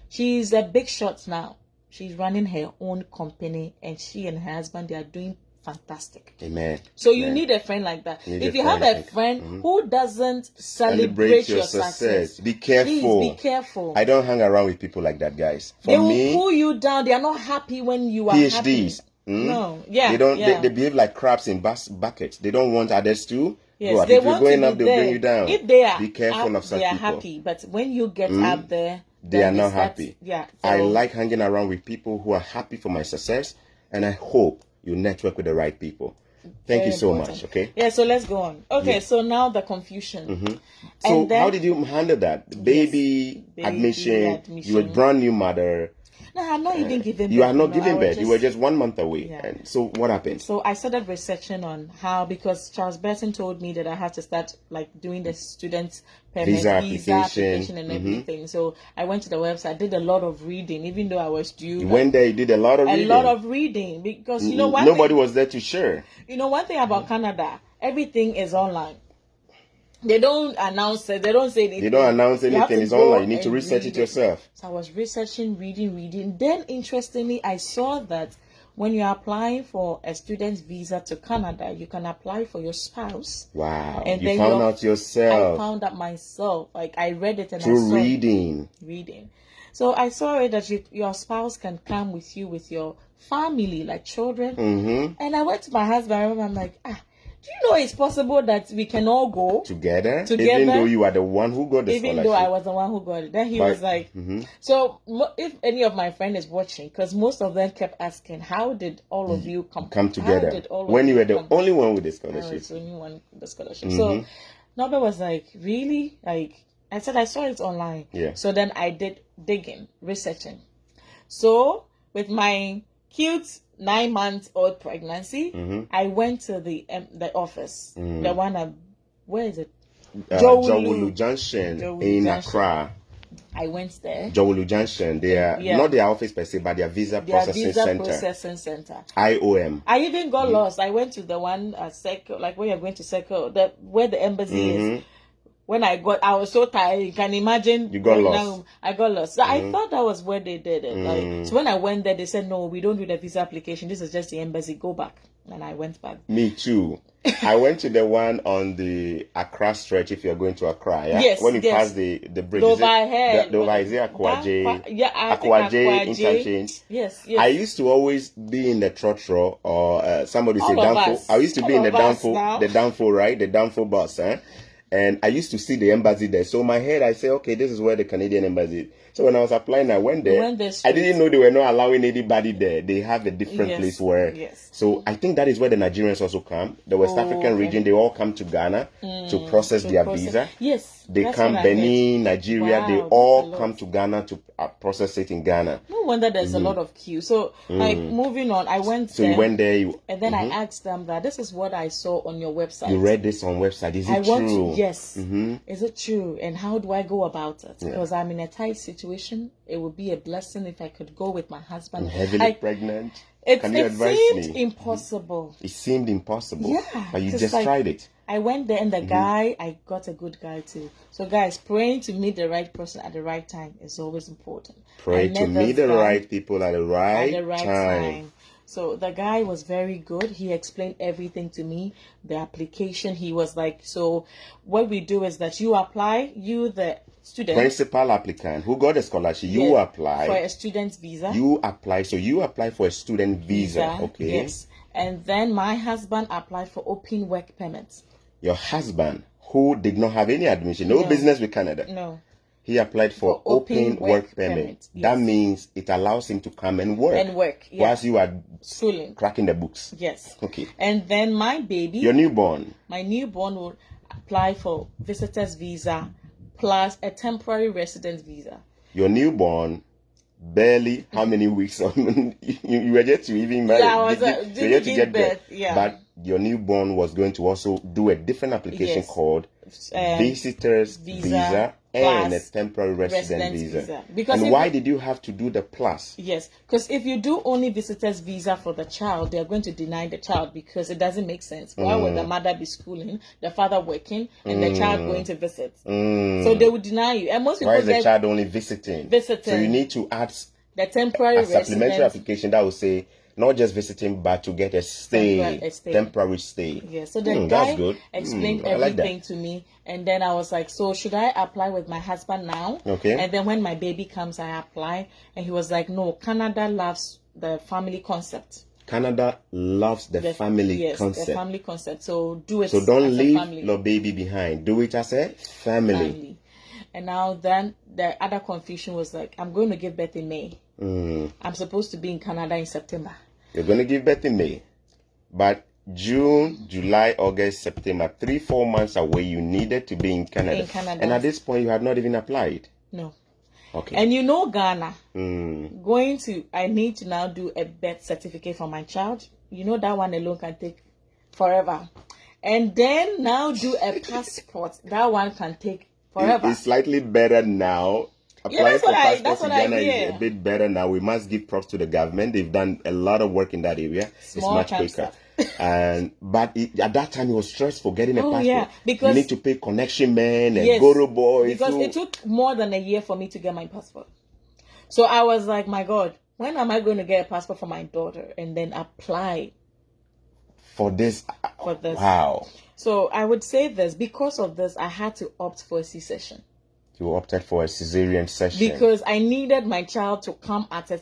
She's a big shot now. She's running her own company, and she and her husband, they are doing fantastic. Amen. So you need a friend like that. If you have a friend who doesn't celebrate your success, be careful. Please be careful. I don't hang around with people like that, guys. They will pull you down. They are not happy when you are happy. No, they don't. They behave like crabs in buckets. They don't want others to. Yes, go up. If you're going up, they'll bring you down. If they are, be careful of such people. They are happy, but when you get up there, they are not happy. Yeah, so I like hanging around with people who are happy for my success, and I hope you network with the right people. Thank you so much. Okay. Yeah. So let's go on. Okay. Yeah. So now the confusion. So then, how did you handle that? Baby admission. You were a brand new mother. No, I'm not even giving birth. You are not giving birth. You were just 1 month away. Yeah. And so what happened? So I started researching on how, because Charles Burton told me that I had to start like doing the student permit, visa application and everything. So I went to the website, did a lot of reading, even though I was due. You went there, you did a lot of reading. A lot of reading, because you know what? Nobody was there to share. You know one thing about Canada, everything is online. They don't announce it. They don't say anything. They don't announce anything. It's online. You need to research it yourself. So I was researching, reading. Then, interestingly, I saw that when you're applying for a student's visa to Canada, you can apply for your spouse. Wow. And you found out yourself. I found out myself. Like, I read it and through I saw reading. So I saw it that your spouse can come with you with your family, like children. And I went to my husband. I remember, I'm like, do you know it's possible that we can all go together? Even though you are the one who got the scholarship. Even though I was the one who got it. Then he was like, so if any of my friend is watching, because most of them kept asking, how did all of you come together? When you were the only one with the scholarship. I was the only one with the scholarship. So Norbert was like, really? Like, I said, I saw it online. Yeah. So then I did digging, researching. So with my cute 9-month-old pregnancy, I went to the office, the one at, where is it? Jawulu Junction in Accra. I went there. Jawulu Junction. They are not their office per se, but their visa processing center. IOM. I even got lost. I went to the one at Circle, like where you're going to Circle, where the embassy is. When I was so tired, you can imagine. You got lost. I got lost. So I thought that was where they did it. Like, so when I went there, they said, no, we don't do the visa application. This is just the embassy. Go back. And I went back. Me too. I went to the one on the Accra stretch, if you're going to Accra, yeah? Yes, when you pass the bridge. Is it Akwaje interchange? Yes. I used to always be in the trotro or somebody say Danfo. I used to be in the Danfo, right? The Danfo bus, and I used to see the embassy there. So in my head, I say, okay, this is where the Canadian embassy is. So when I was applying, I went there. I didn't know they were not allowing anybody there. They have a different place where. Yes. So I think that is where the Nigerians also come. The West African region, they all come to Ghana to process their visa. Yes. They come Benin, Nigeria. They all come to Ghana to process it in Ghana. No wonder there's a lot of queue. So like moving on, I went there. So you went there. And then I asked them that this is what I saw on your website. You read this on website. Is it true? Yes. Is it true? And how do I go about it? Because I'm in a tight situation. It would be a blessing if I could go with my husband. Heavily pregnant. Can you advise me? It seemed impossible. It seemed impossible. Yeah. But you just tried it. I went there and the guy, I got a good guy too. So guys, praying to meet the right person at the right time is always important. Pray to meet the right people at the right time. So the guy was very good. He explained everything to me. The application, he was like, so what we do is that you apply, the student. Principal applicant who got a scholarship, you apply. For a student's visa. You apply. So you apply for a student visa. Okay. Yes. And then my husband applied for open work permits. Your husband, who did not have any admission, no business with Canada. No. He applied for open work permit. Yes. That means it allows him to come and work. Whilst you are schooling, cracking the books. Yes. Okay. And then my baby, your newborn. My newborn will apply for visitor's visa plus a temporary residence visa. Your newborn, barely how many weeks on you were yet to even marry. Yeah, I was yet to get birth. Yeah. But your newborn was going to also do a different application called visitor's visa and a temporary resident visa. Because why did you have to do the plus? Yes, because if you do only visitor's visa for the child, they are going to deny the child because it doesn't make sense. Why would the mother be schooling, the father working, and the child going to visit? So they would deny you. And most people why is the child only visiting? So you need to add the temporary supplementary application that will say not just visiting, but to get a temporary stay. Yeah, so the guy explained everything to me, and then I was like, so should I apply with my husband now? Okay. And then when my baby comes, I apply, and he was like, no, Canada loves the family concept. Canada loves the family concept. The family concept. So do it. So don't leave your baby behind. Do it as a family. And now then the other confusion was like, I'm going to give birth in May. I'm supposed to be in Canada in September. You're going to give birth in May. But June, July, August, September, 3-4 months away, you needed to be in Canada. And at this point, you had not even applied. No. Okay. And you know Ghana, I need to now do a birth certificate for my child. You know that one alone can take forever. And then now do a passport. That one can take forever. It's slightly better now. Applying for passports in Ghana is a bit better now. We must give props to the government. They've done a lot of work in that area. It's much quicker. But at that time, it was stressful getting a passport. Yeah, because you need to pay connection men and Goro boys. Because it took more than a year for me to get my passport. So I was like, my God, when am I going to get a passport for my daughter and then apply for this? Wow. So I would say this, because of this, I had to opt for a C-section. You opted for a cesarean section. Because I needed my child to come at a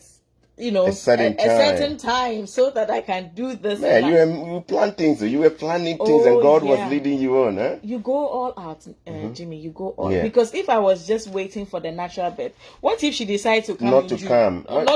a certain time so that I can do this. Man, you plan things. You were planning things, and God was leading you on, huh? You go all out, Jimmy. You go all because if I was just waiting for the natural birth, what if she decides to come not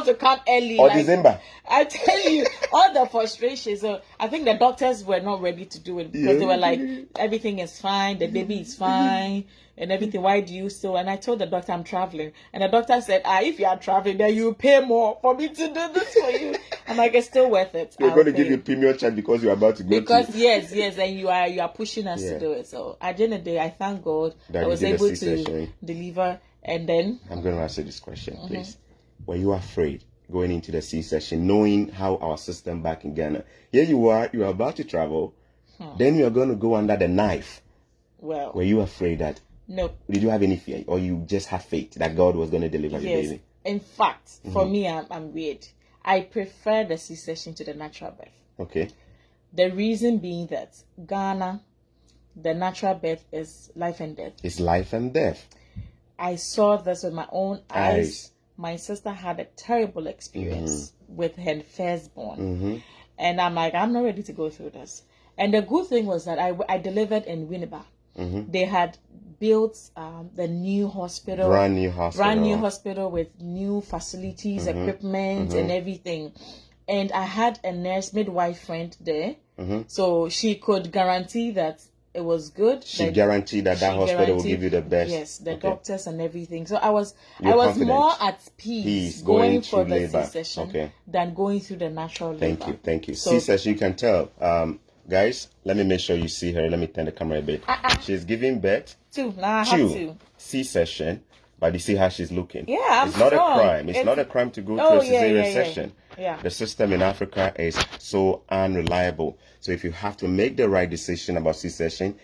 to come early or December? I tell you, all the frustrations. So I think the doctors were not ready to do it because they were like, everything is fine, the baby is fine. And everything, why do you still? And I told the doctor I'm traveling, and the doctor said, if you are traveling, then you pay more for me to do this for you. I'm like, it's still worth it. They're going to give you premium charge because you're about to go. Because yes, and you are pushing us to do it. So at the end of the day, I thank God that I was able to deliver. And then I'm going to answer this question, please. Were you afraid going into the C-section, knowing how our system back in Ghana? Here you are about to travel, then you are going to go under the knife. Well, were you afraid that? No. Did you have any fear, or you just had faith that God was going to deliver your baby? In fact, for me, I'm weird. I prefer the C-section to the natural birth. Okay. The reason being that Ghana, the natural birth is life and death. It's life and death. I saw this with my own eyes. My sister had a terrible experience with her firstborn. And I'm like, I'm not ready to go through this. And the good thing was that I delivered in Winneba. They had built the new hospital, brand new hospital with new facilities, equipment, and everything. And I had a nurse midwife friend there, so she could guarantee that it was good. She guaranteed that hospital will give you the best. Yes, the doctors and everything. So I was more at peace going for the C-section than going through the natural labor. Thank you. So, C-section, you can tell. Guys, let me make sure you see her. Let me turn the camera a bit. She's giving birth. Two. I have two. C-section, but you see how she's looking. Yeah, it's not a crime. It's not a crime to go through a cesarean section. Yeah. The system in Africa is so unreliable. So if you have to make the right decision about C-section,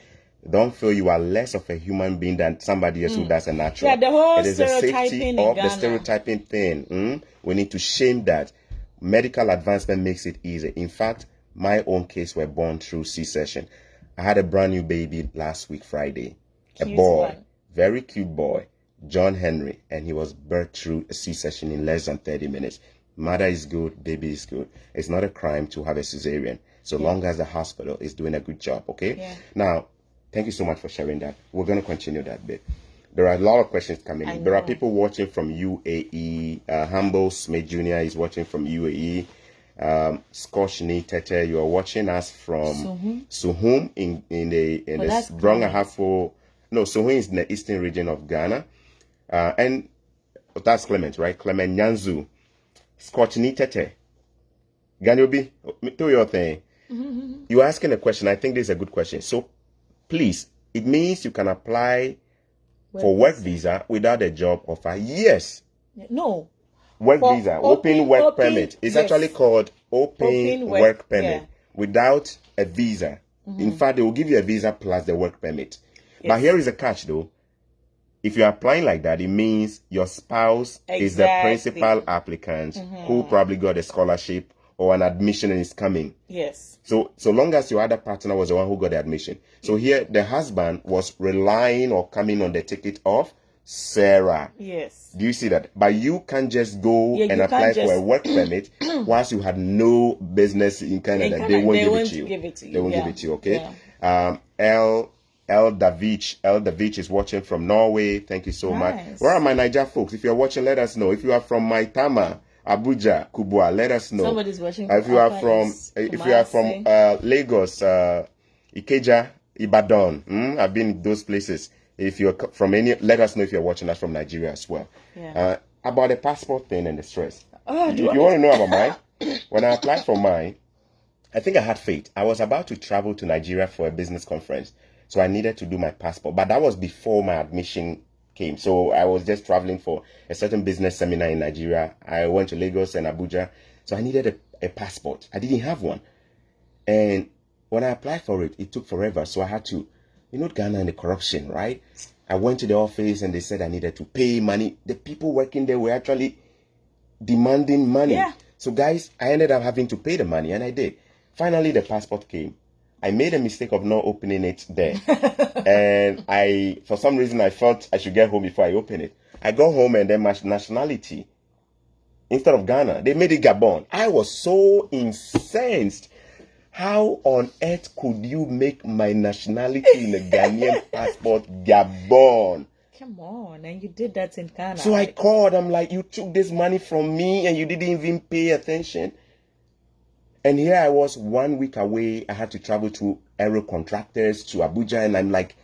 don't feel you are less of a human being than somebody else who does a natural. Yeah, the whole it is stereotyping the safety of the stereotyping thing. We need to shame that. Medical advancement makes it easy. In fact, my own case were born through C-section. I had a brand new baby last week, Friday. Cute a boy, one. Very cute boy, John Henry, and he was birthed through a C-section in less than 30 minutes. Mother is good, baby is good. It's not a crime to have a cesarean, so long as the hospital is doing a good job, okay? Yeah. Now, thank you so much for sharing that. We're going to continue that bit. There are a lot of questions coming in. There are people watching from UAE. Humble Smith Jr. is watching from UAE. Scotch Tete, you are watching us from Suhum in the Brong-Ahafo. No, Suhum is in the eastern region of Ghana. And that's Clement, right? Clement Nyanzu. Scotch Tete. Ganyobi, do your thing. You're asking a question. I think this is a good question. So please, it means you can apply for work visa without a job offer. Yes. No. Work visa, open work permit. It's actually called open work permit without a visa. In fact, they will give you a visa plus the work permit. But here is a catch though. If you're applying like that, it means your spouse is the principal applicant who probably got a scholarship or an admission and is coming. Yes. So long as your other partner was the one who got the admission. So here, the husband was relying or coming on the ticket of Sarah. Yes. Do you see that? But you can't just go and apply for a work permit once you had no business in Canada. They won't give it to you. They won't give it to you, okay? Yeah. El Davich is watching from Norway. Thank you so much. Where are my Niger folks? If you're watching, let us know. If you are from Maitama, Abuja, Kubwa, let us know. Somebody's watching. If you are from Lagos, Ikeja, Ibadan, I've been in those places. If you're from any, let us know if you're watching us from Nigeria as well. Yeah. About the passport thing and the stress. You want to know about mine? When I applied for mine, I think I had faith. I was about to travel to Nigeria for a business conference. So I needed to do my passport. But that was before my admission came. So I was just traveling for a certain business seminar in Nigeria. I went to Lagos and Abuja. So I needed a passport. I didn't have one. And when I applied for it, it took forever. So I had to, Ghana and the corruption, right? I went to the office and they said I needed to pay money. The people working there were actually demanding money. Yeah. So guys, I ended up having to pay the money and I did. Finally, the passport came. I made a mistake of not opening it there. And for some reason, I felt I should get home before I open it. I got home and then my nationality instead of Ghana. They made it Gabon. I was so incensed. How on earth could you make my nationality in a Ghanaian passport Gabon? Come on, and you did that in Ghana. So I called. I'm like, you took this money from me and you didn't even pay attention. And here I was 1 week away. I had to travel to aero contractors to Abuja, and I'm like,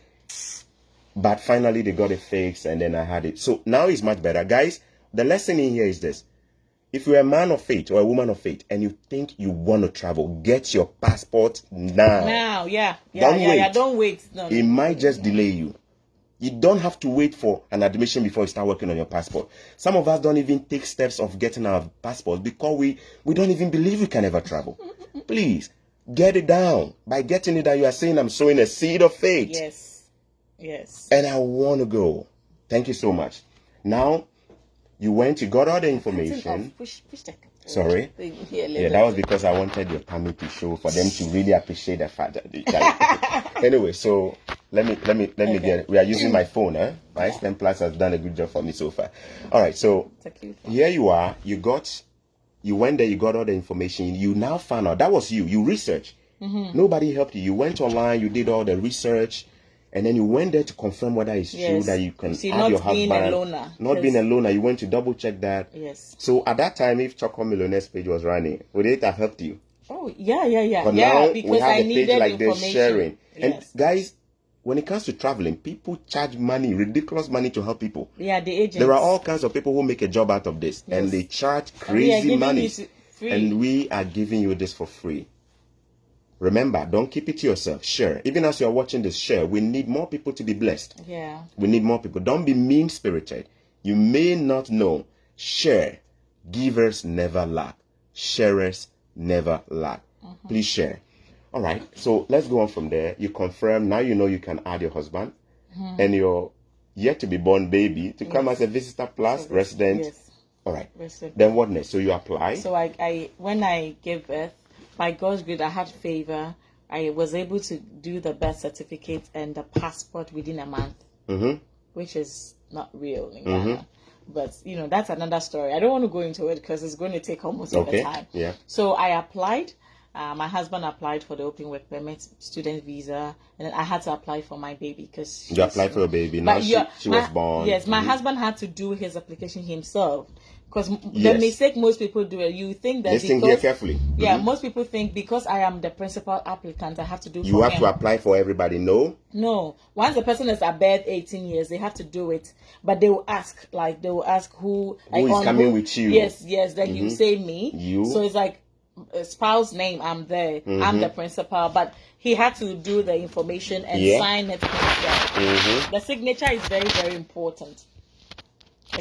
but finally they got it fixed, and then I had it. So now it's much better. Guys, the lesson in here is this. If you're a man of faith or a woman of faith and you think you want to travel, get your passport now. Now, yeah. Don't wait. Don't wait. No, it might just delay you. You don't have to wait for an admission before you start working on your passport. Some of us don't even take steps of getting our passport because we don't even believe we can ever travel. Please, get it down. By getting it down, you are saying, I'm sowing a seed of faith. Yes. And I want to go. Thank you so much. Now, you got all the information. Push that. Sorry? Yeah, that was because I wanted your tummy to show for them to really appreciate the fact that anyway, so let me get it. We are using my phone, My S10 Plus has done a good job for me so far. All right, so here you are. You went there, you got all the information. You now found out that was you. You researched. Nobody helped you. You went online, you did all the research. And then you went there to confirm whether it's true that you can add your husband. Not being a loner. You went to double check that. Yes. So at that time, if Choco Millionaire's page was running, would it have helped you? Oh, yeah. But now because we have I a page like this information. sharing. Yes. And guys, when it comes to traveling, people charge money, ridiculous money to help people. Yeah, the agents. There are all kinds of people who make a job out of this. Yes. And they charge crazy money. And we are giving you this for free. Remember, don't keep it to yourself. Share. Even as you are watching this, share. We need more people to be blessed. Yeah. We need more people. Don't be mean-spirited. You may not know. Share. Givers never lack. Sharers never lack. Please share. All right. So let's go on from there. You confirm. Now you know you can add your husband and your yet-to-be-born baby to come as a visitor plus resident. Yes. All right. Resident. Then what next? So you apply. So I when I gave birth, by God's grace, I had favor. I was able to do the birth certificate and the passport within a month, which is not real in Ghana. But, that's another story. I don't want to go into it because it's going to take almost all the time. Yeah. So I applied. My husband applied for the open work permit, student visa, and then I had to apply for my baby because you applied for your baby. Now she was born. Yes, my husband had to do his application himself. Because the mistake most people do, you think that listen here carefully. Yeah, most people think because I am the principal applicant, I have to do. You have to apply for everybody. No. Once the person is above 18 years, they have to do it. But they will ask who is coming with you. Yes. Then you say me. You. So it's like spouse name. I'm there. I'm the principal, but he had to do the information and sign it himself. The signature is very, very important.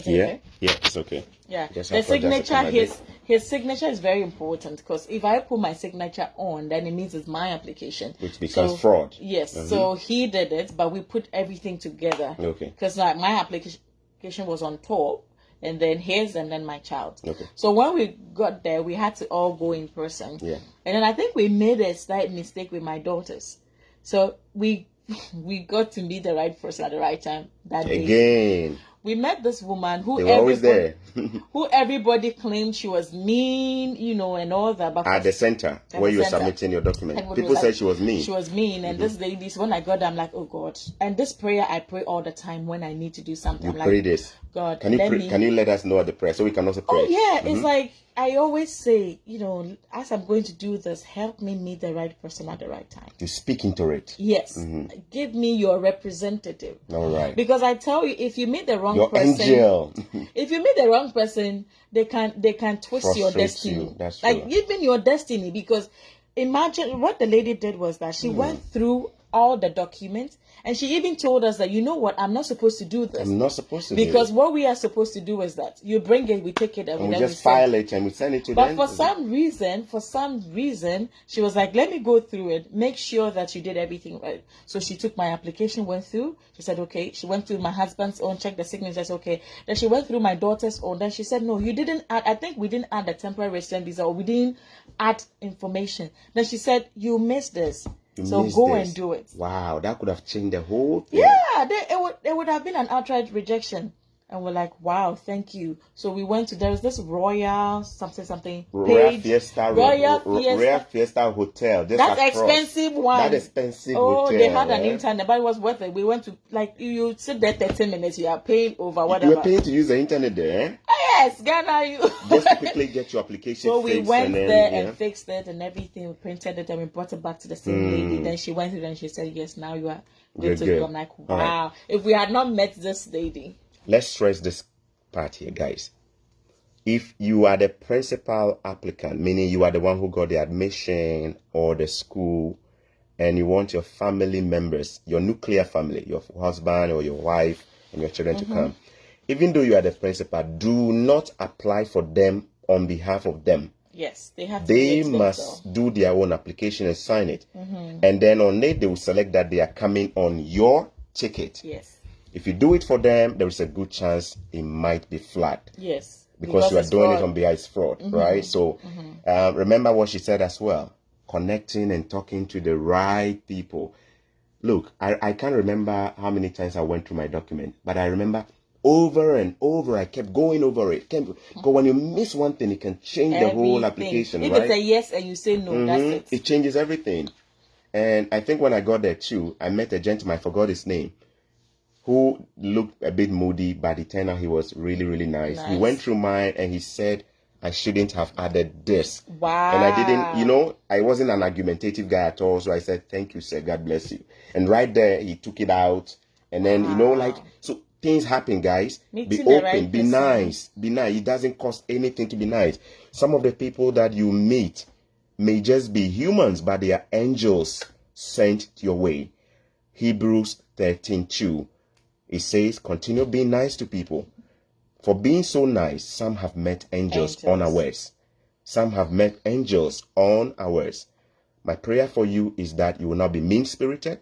Yeah, it's okay. Yeah, the signature, his signature is very important because if I put my signature on, then it means it's my application, which becomes fraud. Yes, so he did it, but we put everything together. Okay. Because like my application was on top, and then his, and then my child. Okay. So when we got there, we had to all go in person. Yeah. And then I think we made a slight mistake with my daughters, so we got to meet the right person at the right time that day. Again. We met this woman who who everybody claimed she was mean, and all that. But at the center where you were submitting your document, people said she was mean. She was mean, and this lady. So when I got there, I'm like, oh God! And this prayer I pray all the time when I need to do something. You pray this. God, can you let us know the prayer so we can also pray? Oh yeah, it's like I always say, as I'm going to do this, help me meet the right person at the right time. You speak into it. Yes, give me your representative. All right. Because I tell you, if you meet the wrong your person, angel. If you meet the wrong person, they can twist your destiny. That's true. Like even your destiny. Because imagine what the lady did was that she went through all the documents, and she even told us that, you know what, I'm not supposed to do this. I'm not supposed to because what we are supposed to do is that you bring it, we take it, and we just file it and we send it to them. But for some reason, she was like, let me go through it, make sure that you did everything right. So she took my application, went through. She said, okay. She went through my husband's own, checked the signatures, okay. Then she went through my daughter's own. Then she said, no, you didn't add. I think we didn't add the temporary resident visa, or we didn't add information. Then she said, you missed this. So go and do it. Wow, that could have changed the whole thing. Yeah, it would have been an outright rejection. And we're like, wow, thank you. So we went to, there was this Royal something. Royal Fiesta Hotel. That's expensive one. That expensive hotel. They had an internet, but it was worth it. We went to, like, you sit there 30 minutes, you are paying over whatever. You were paying to use the internet there? Yes, Ghana. Just to quickly get your application so we went there and fixed it and everything. We printed it and we brought it back to the same lady. Then she went through and she said, yes, now you are good to go. I'm like, wow. Right. If we had not met this lady. Let's stress this part here, guys. If you are the principal applicant, meaning you are the one who got the admission or the school, and you want your family members, your nuclear family, your husband or your wife and your children to come, even though you are the principal, do not apply for them on behalf of them. Yes, they have. They must do their own application and sign it, and then on it they will select that they are coming on your ticket. Yes. If you do it for them, there is a good chance it might be flagged. Yes. Because you are doing it on behalf of fraud, right? So remember what she said as well. Connecting and talking to the right people. Look, I can't remember how many times I went through my document, but I remember over and over, I kept going over it. Because when you miss one thing, it can change the whole application, if right? If it's a yes and you say no, that's it. It changes everything. And I think when I got there too, I met a gentleman, I forgot his name, who looked a bit moody, but it turned out he was really, really nice. He went through mine and he said, I shouldn't have added this. Wow. And I didn't, I wasn't an argumentative guy at all. So I said, thank you, sir. God bless you. And right there, he took it out. And then, so things happen, guys. Be open, be nice, be nice. It doesn't cost anything to be nice. Some of the people that you meet may just be humans, but they are angels sent your way. Hebrews 13:2. It says, continue being nice to people. For being so nice, some have met angels unawares. Some have met angels unawares. My prayer for you is that you will not be mean-spirited.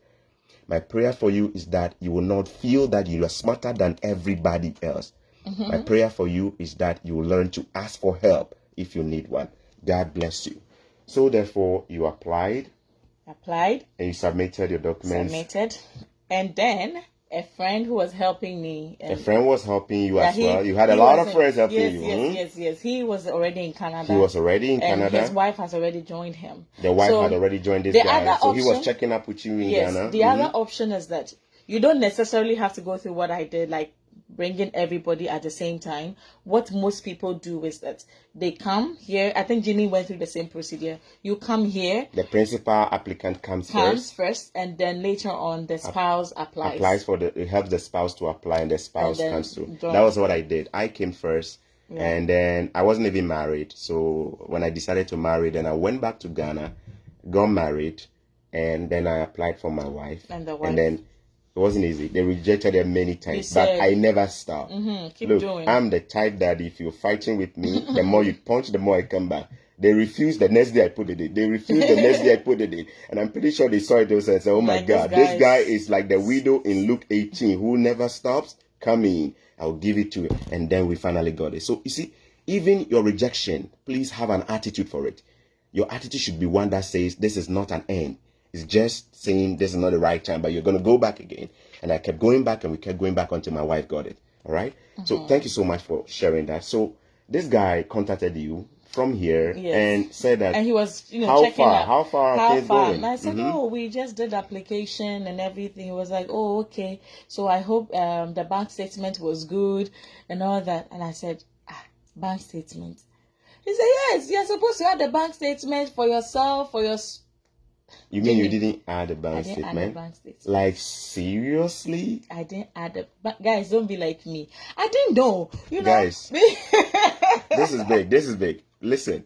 My prayer for you is that you will not feel that you are smarter than everybody else. My prayer for you is that you will learn to ask for help if you need one. God bless you. So therefore, you applied. And you submitted your documents. And then a friend who was helping me. A friend was helping you as well. You had a lot of friends helping you. Yes. He was already in Canada. And his wife has already joined him. The wife had already joined this guy. So he was checking up with you in Ghana. The other option is that you don't necessarily have to go through what I did, like bringing everybody at the same time. What most people do is that they come here. I think Ginny went through the same procedure. You come here. The principal applicant comes first, and then later on the spouse applies. It helps the spouse to apply, and the spouse comes through. That was what I did. I came first, and then I wasn't even married. So when I decided to marry, then I went back to Ghana, got married, and then I applied for my wife. And then it wasn't easy. They rejected it many times, but I never stopped. Keep doing. I'm the type that if you're fighting with me, the more you punch, the more I come back. They refused the next day I put it in. And I'm pretty sure they saw it also and said, oh my God, this guy is like the widow in Luke 18 who never stops coming. I'll give it to him. And then we finally got it. So you see, even your rejection, please have an attitude for it. Your attitude should be one that says, this is not an end. It's just saying this is not the right time, but you're going to go back again. And I kept going back and we kept going back until my wife got it. All right. So thank you so much for sharing that. So this guy contacted you from here and said that. And he was, how far are things going? And I said, we just did application and everything. He was like, oh, okay. So I hope the bank statement was good and all that. And I said, bank statement. He said, yes, you're supposed to have the bank statement for yourself, for your. You mean you didn't add a bank statement? Like, seriously? I didn't add a... Guys, don't be like me. I didn't know. Guys, this is big. Listen,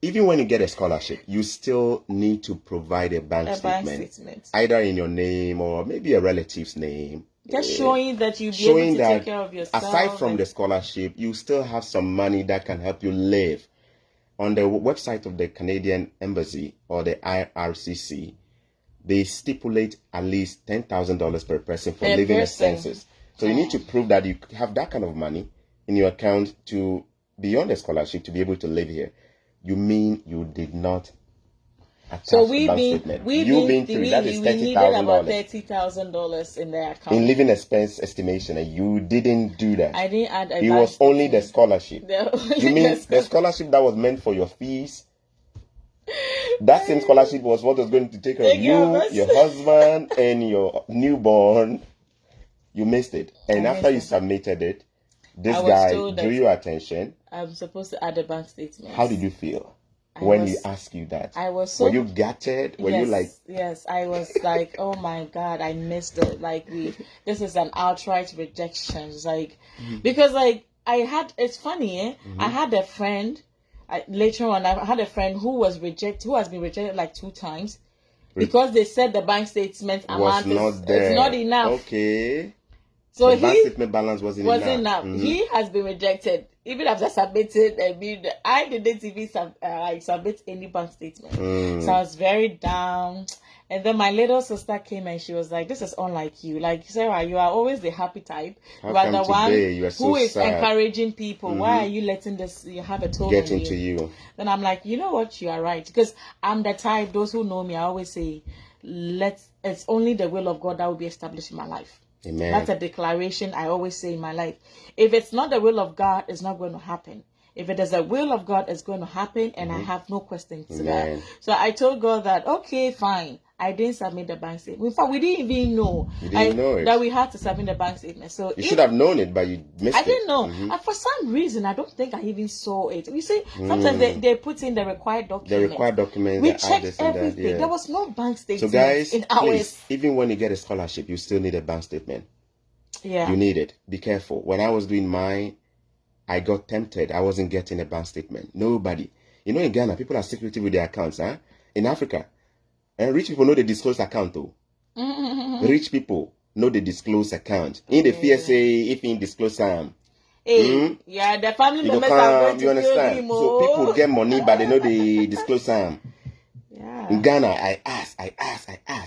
even when you get a scholarship, you still need to provide a bank statement. Either in your name or maybe a relative's name. Just showing that you'll be able to take care of yourself. Aside from the scholarship, you still have some money that can help you live. On the website of the Canadian Embassy or the IRCC, they stipulate at least $10,000 per person for living expenses. So you need to prove that you have that kind of money in your account to beyond the scholarship to be able to live here. You mean you did not So we've been through that is $30,000. We needed about $30,000 in their account. In living expense estimation, and you didn't do that. I didn't add a It was only the scholarship. You mean the scholarship that was meant for your fees? That same scholarship was what was going to take care of you, your husband, and your newborn. You missed it. And after you submitted it, this guy drew your attention. I'm supposed to add a bank statement. How did you feel when he asked you that? I was so... Were you gutted? Were you like... Yes, I was like, oh my God, I missed it. Like, this is an outright rejection. It's like, because like, it's funny, eh? I had a friend... later on, I had a friend who has been rejected like 2 times because they said the bank statement amount is not enough. Okay. So the bank statement balance wasn't enough. He has been rejected. Even after submitted, I didn't even submit any bank statement. So I was very down. And then my little sister came and she was like, this is unlike you. Like, Sarah, you are always the happy type. You are the one who is sad. Encouraging people. Why are you letting you have a toll get into you? Then I'm like, you know what? You are right. Because I'm the type, those who know me, I always say, it's only the will of God that will be established in my life. Amen. That's a declaration I always say in my life. If it's not the will of God, it's not going to happen. If it is the will of God, it's going to happen, and I have no questions to that. So I told God that, okay, fine. I didn't submit the bank statement. In fact, we didn't even know, that we had to submit the bank statement. So you should have known it, but you missed it. I didn't know. And for some reason, I don't think I even saw it. You see, sometimes they put in the required documents. The required documents. We checked everything. That, There was no bank statement. So guys, in ours. Please, even when you get a scholarship, you still need a bank statement. Yeah. You need it. Be careful. When I was doing mine, I got tempted. I wasn't getting a bank statement. Nobody. You know, in Ghana, people are secretive with their accounts. Huh? In Africa, and rich people know the disclosed account too. Rich people know the disclosed account. In the PSA, if in disclose yeah, the family members are going to you understand? Him, so people get money, but they know they disclose Yeah. In Ghana, I asked.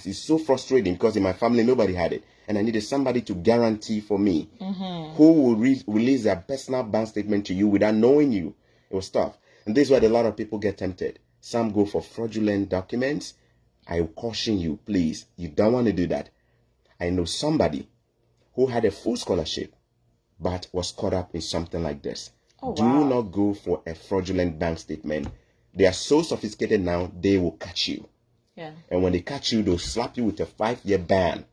It's so frustrating because in my family nobody had it, and I needed somebody to guarantee for me who will release their personal bank statement to you without knowing you. It was tough, and this is why a lot of people get tempted. Some go for fraudulent documents. I caution you, please. You don't want to do that. I know somebody who had a full scholarship, but was caught up in something like this. Do not go for a fraudulent bank statement. They are so sophisticated now, they will catch you. Yeah. And when they catch you, they'll slap you with a 5-year ban.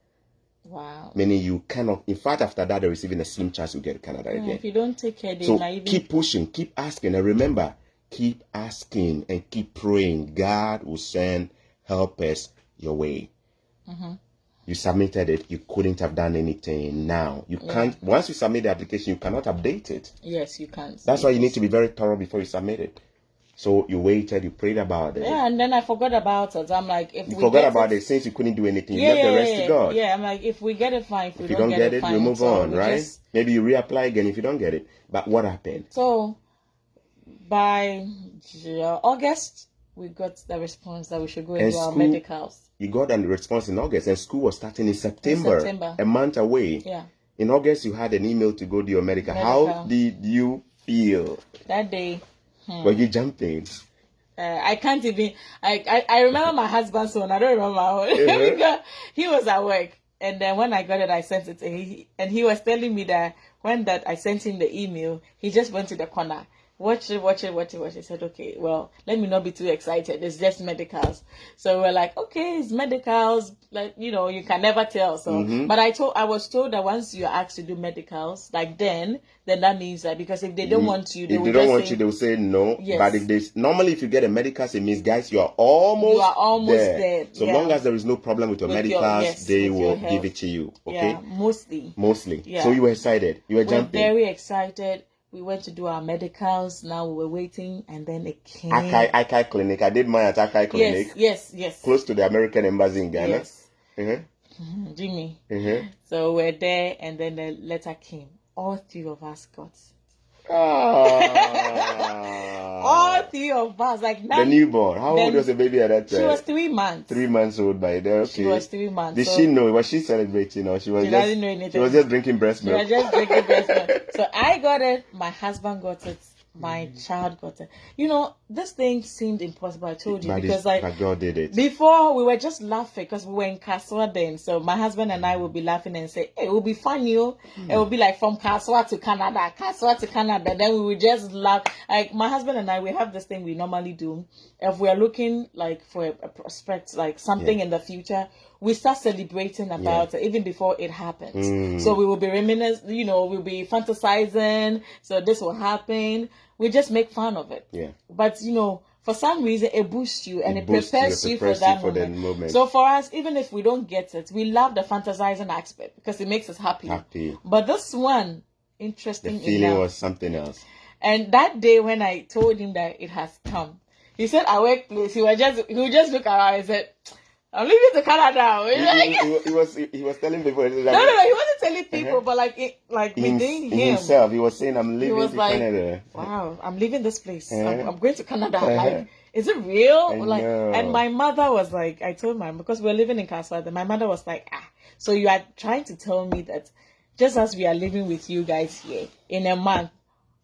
Wow. Meaning you cannot, in fact, after that, there is even a slim chance you get to Canada again. If you don't take care, they so might even... keep pushing, keep asking. And remember, keep asking and keep praying. God will send helpers your way. You submitted it. You couldn't have done anything. Now you can't. Once you submit the application, you cannot update it. Yes, you can't. That's why you need to be very thorough before you submit it. So you waited, you prayed about it. Yeah, and then I forgot about it. I'm like, if you we forgot about it since you couldn't do anything, you left the rest to God. Yeah, I'm like, if we get it, fine. If you don't get it, fine, we move on, right? Maybe you reapply again if you don't get it. But what happened? So by August, we got the response that we should go and do our medicals. You got a response in August, and school was starting in September. A month away. Yeah. In August, you had an email to go do your medical. How did you feel? That day. Were you jumping? I can't even. I remember my husband's phone. I don't remember my own. He was at work, and then when I got it, I sent it to him, and he was telling me that when I sent him the email, he just went to the corner. Watch it. He said, okay, well, let me not be too excited. It's just medicals. So we're like, okay, it's medicals. Like, you know, you can never tell. So, but I was told that once you're asked to do medicals, like then that means that because if they don't want you, they will say no. Yes. But if you get a medicals, it means, guys, you are almost there. So long as there is no problem with your medicals, they will give it to you. Okay. Yeah, mostly. Yeah. So you were excited. You were jumping. Very excited. We went to do our medicals. Now we were waiting, and then it came. Akai Clinic. I did mine at Akai Clinic. Yes. Close to the American Embassy in Ghana. Yes. Jimmy. So we're there, and then the letter came. All 3 of us got it. All 3 of us. Like the newborn. How old was the baby at that time? She was 3 months. 3 months old by then. Okay. She was 3 months. Did she know? Was she celebrating, or she doesn't know anything? She was just drinking breast milk. She was just drinking breast milk. So I got it. My husband got it. My child got it. You know, this thing seemed impossible. I told you, because but God did it. Before, we were just laughing because we were in Kaswa then. So my husband and I would be laughing and say, hey, it will be funny. It will be like from Kaswa to Canada, Kaswa to Canada. Then we would just laugh. Like my husband and I, we have this thing we normally do. If we are looking like for a prospect, like something in the future, we start celebrating about it even before it happens. So we will be reminiscing, we'll be fantasizing. So this will happen. We just make fun of it. Yeah. But, for some reason, it boosts you and it prepares you for that moment. So for us, even if we don't get it, we love the fantasizing aspect because it makes us happy. But this one, interesting. The feeling was something else. And that day when I told him that it has come, he said, "Our workplace." He would just look around and said, "I'm leaving to Canada." He was telling people. Like, no, he wasn't telling people, but within himself, he was saying, "I'm leaving to Canada." Wow, I'm leaving this place. I'm going to Canada. Like, is it real? And my mother was like, I told my, because we're living in Kaswa, my mother was like, so you are trying to tell me that just as we are living with you guys here, in a month,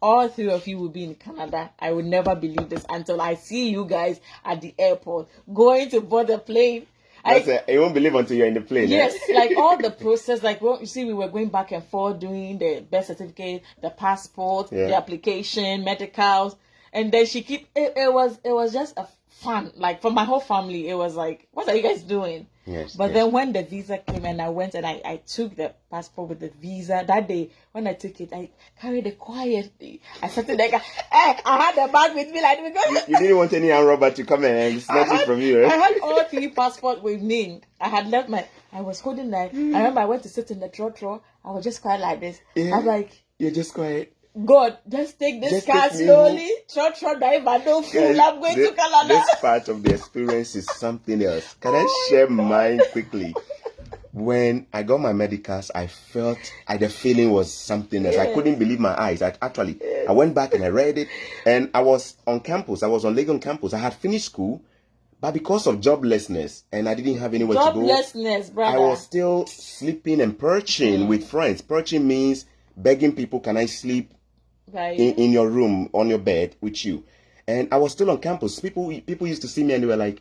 all three of you will be in Canada. I would never believe this until I see you guys at the airport going to board the plane. You won't believe until you're in the plane. Yes, like all the process, you see, we were going back and forth doing the birth certificate, the passport, the application, medicals, and then she it was just a fun. Like for my whole family, it was like, what are you guys doing? Yes. But then when the visa came and I went and I took the passport with the visa, that day when I took it, I carried it quietly. I started like, I had the bag with me like because you didn't want any armed robber to come and snatch it from you. I had all three passports with me. I had left I was holding that. I remember I went to sit in the trotro. I was just quiet like this. Yeah. I was like, you're just quiet. God, just take this car slowly. Trotro driver, don't fool. I'm going to Canada. This part of the experience is something else. Can I share mine quickly? When I got my medicals, I felt the feeling was something else. I couldn't believe my eyes. I went back and I read it, and I was on campus. I was on Legon campus. I had finished school, but because of joblessness and I didn't have anywhere to go, joblessness, brother, I was still sleeping and perching with friends. Perching means begging people, can I sleep in your room, on your bed with you? And I was still on campus. People used to see me and they were like,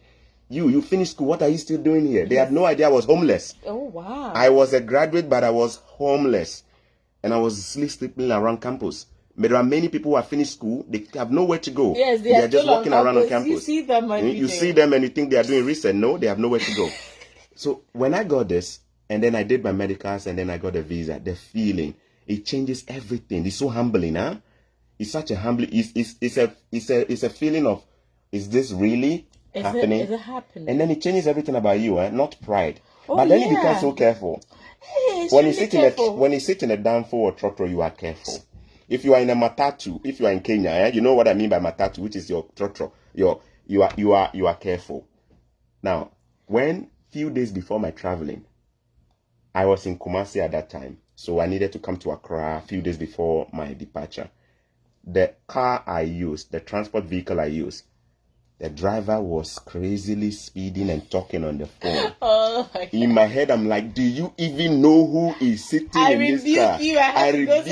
you finished school, what are you still doing here? They had no idea I was homeless. Oh, wow. I was a graduate, but I was homeless. And I was sleeping around campus. But there are many people who have finished school, they have nowhere to go. Yes, they are just walking around on campus. You see them You see them and you think they are doing research. No, they have nowhere to go. So when I got this, and then I did my medicals, and then I got a visa, the feeling, it changes everything. It's so humbling, huh? It's such a humbling. It's a feeling of, is this really happening? Is it happening? And then it changes everything about you, not pride. But then you become so careful. Hey, when you sit in a danfo or trotro, you are careful. If you are in a matatu, if you are in Kenya, you know what I mean by matatu, which is your trotro. You are careful. Now, when few days before my traveling, I was in Kumasi at that time. So I needed to come to Accra a few days before my departure. The car I used, the transport vehicle I used, the driver was crazily speeding and talking on the phone. Oh my God. In my head, I'm like, do you even know who is sitting in this car? I rebuke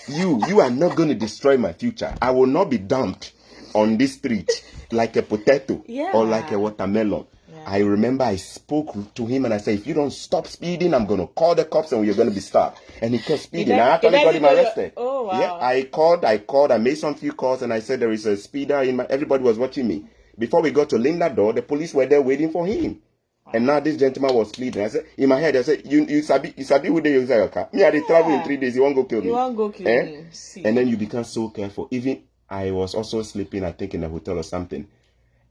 you. You are not going to destroy my future. I will not be dumped on this street like a potato or like a watermelon. I remember I spoke to him and I said, if you don't stop speeding, I'm going to call the cops and you're going to be stopped. And he kept speeding. I actually got him arrested. Oh, wow. Yeah, I called. I made some few calls and I said there is a speeder everybody was watching me. Before we got to Linda door, the police were there waiting for him. Wow. And now this gentleman was pleading. I said, in my head, I said, you sabi who they use your car? Me, I did travel in 3 days. You won't go kill me. You won't go kill me. See. And then you become so careful. Even I was also sleeping, I think, in a hotel or something.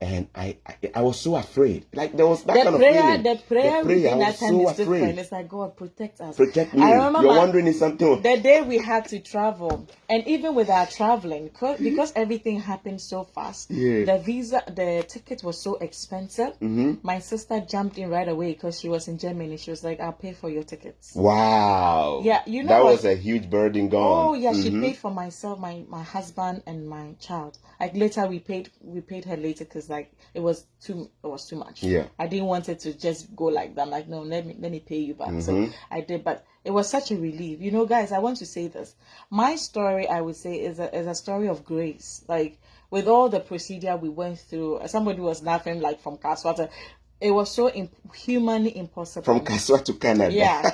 And I was so afraid. Like there was that kind of feeling. The prayer I was so afraid. It's like, God, protect us. Protect me. You're wondering if something. The day we had to travel, and even with our traveling, because everything happened so fast, the ticket was so expensive. Mm-hmm. My sister jumped in right away because she was in Germany. She was like, I'll pay for your tickets. Wow. Yeah, you know that was a huge burden gone. Oh yeah, she paid for myself, my husband, and my child. Like later we paid her later because like it was too much. Yeah. I didn't want it to just go like that. I'm like, no, let me pay you back. So I did, but it was such a relief. You know, guys, I want to say this. My story, I would say, is a story of grace. Like with all the procedure we went through, somebody was laughing like from Kaswata. It was so humanly impossible. From Kaswa to Canada. Yeah.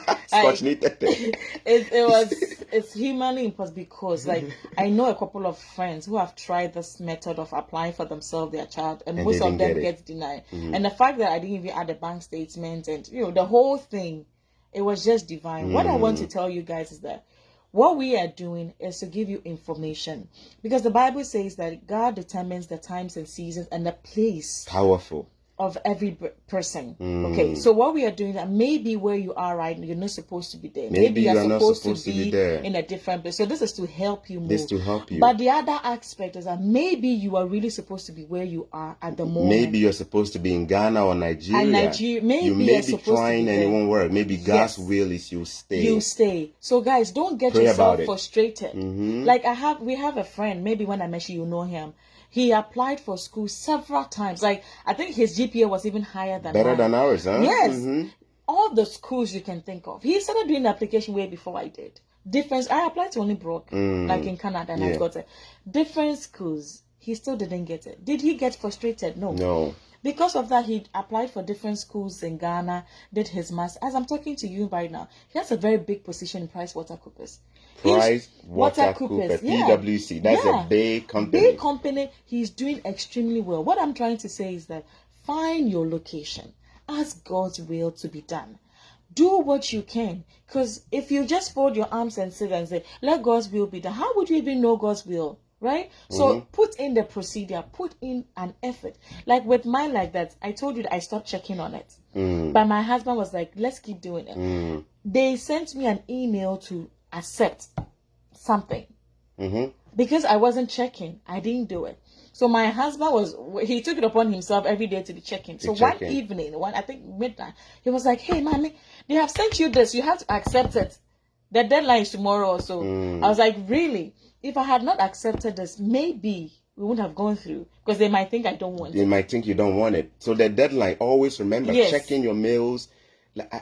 It's it's humanly impossible because like I know a couple of friends who have tried this method of applying for themselves, their child, and most of them get denied. Mm-hmm. And the fact that I didn't even add a bank statement and the whole thing, it was just divine. What I want to tell you guys is that what we are doing is to give you information, because the Bible says that God determines the times and seasons and the place. Powerful. Of every person. Okay, so what we are doing, that maybe where you are right now, you're not supposed to be there. Maybe you're supposed to be there in a different place. So this is to help you move. This to help you. But the other aspect is that maybe you are really supposed to be where you are at the moment. Maybe you're supposed to be in Ghana or Nigeria. Maybe you may be trying and it won't work. Maybe God's will is you stay. You stay. So guys, don't get yourself frustrated. Like we have a friend. Maybe when I mention you know him. He applied for school several times. Like, I think his GPA was even higher than Better than ours, huh? Yes. All the schools you can think of. He started doing the application way before I did. I applied to only Brock, like in Canada, and I got it. Different schools. He still didn't get it. Did he get frustrated? No. Because of that, he applied for different schools in Ghana, did his master. As I'm talking to you right now, he has a very big position in PricewaterhouseCoopers. PricewaterhouseCoopers, PwC. That's a big company. Big company. He's doing extremely well. What I'm trying to say is that find your location. Ask God's will to be done. Do what you can. Because if you just fold your arms and sit and say, let God's will be done, how would you even know God's will? Right? So put in the procedure, put in an effort. Like with mine like that, I told you that I stopped checking on it. But my husband was like, let's keep doing it. They sent me an email to accept something. Because I wasn't checking. I didn't do it. So my husband he took it upon himself every day to be checking. So one evening, I think midnight, he was like, hey, mommy, they have sent you this. You have to accept it. The deadline is tomorrow or so. I was like, really? If I had not accepted this, maybe we wouldn't have gone through, because they might think I don't want it. They might think you don't want it. So the deadline, always remember, checking your mails.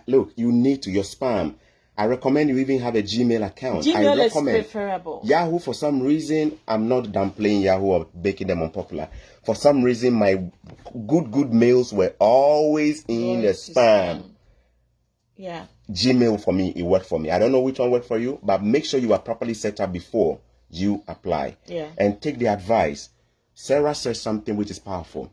Look, you need to, your spam. I recommend you even have a Gmail account. Gmail is preferable. Yahoo, for some reason, I'm not downplaying Yahoo or making them unpopular. For some reason, my good mails were always in the spam. Yeah. Gmail for me, it worked for me. I don't know which one worked for you, but make sure you are properly set up before you apply. Yeah. And take the advice. Sarah says something which is powerful.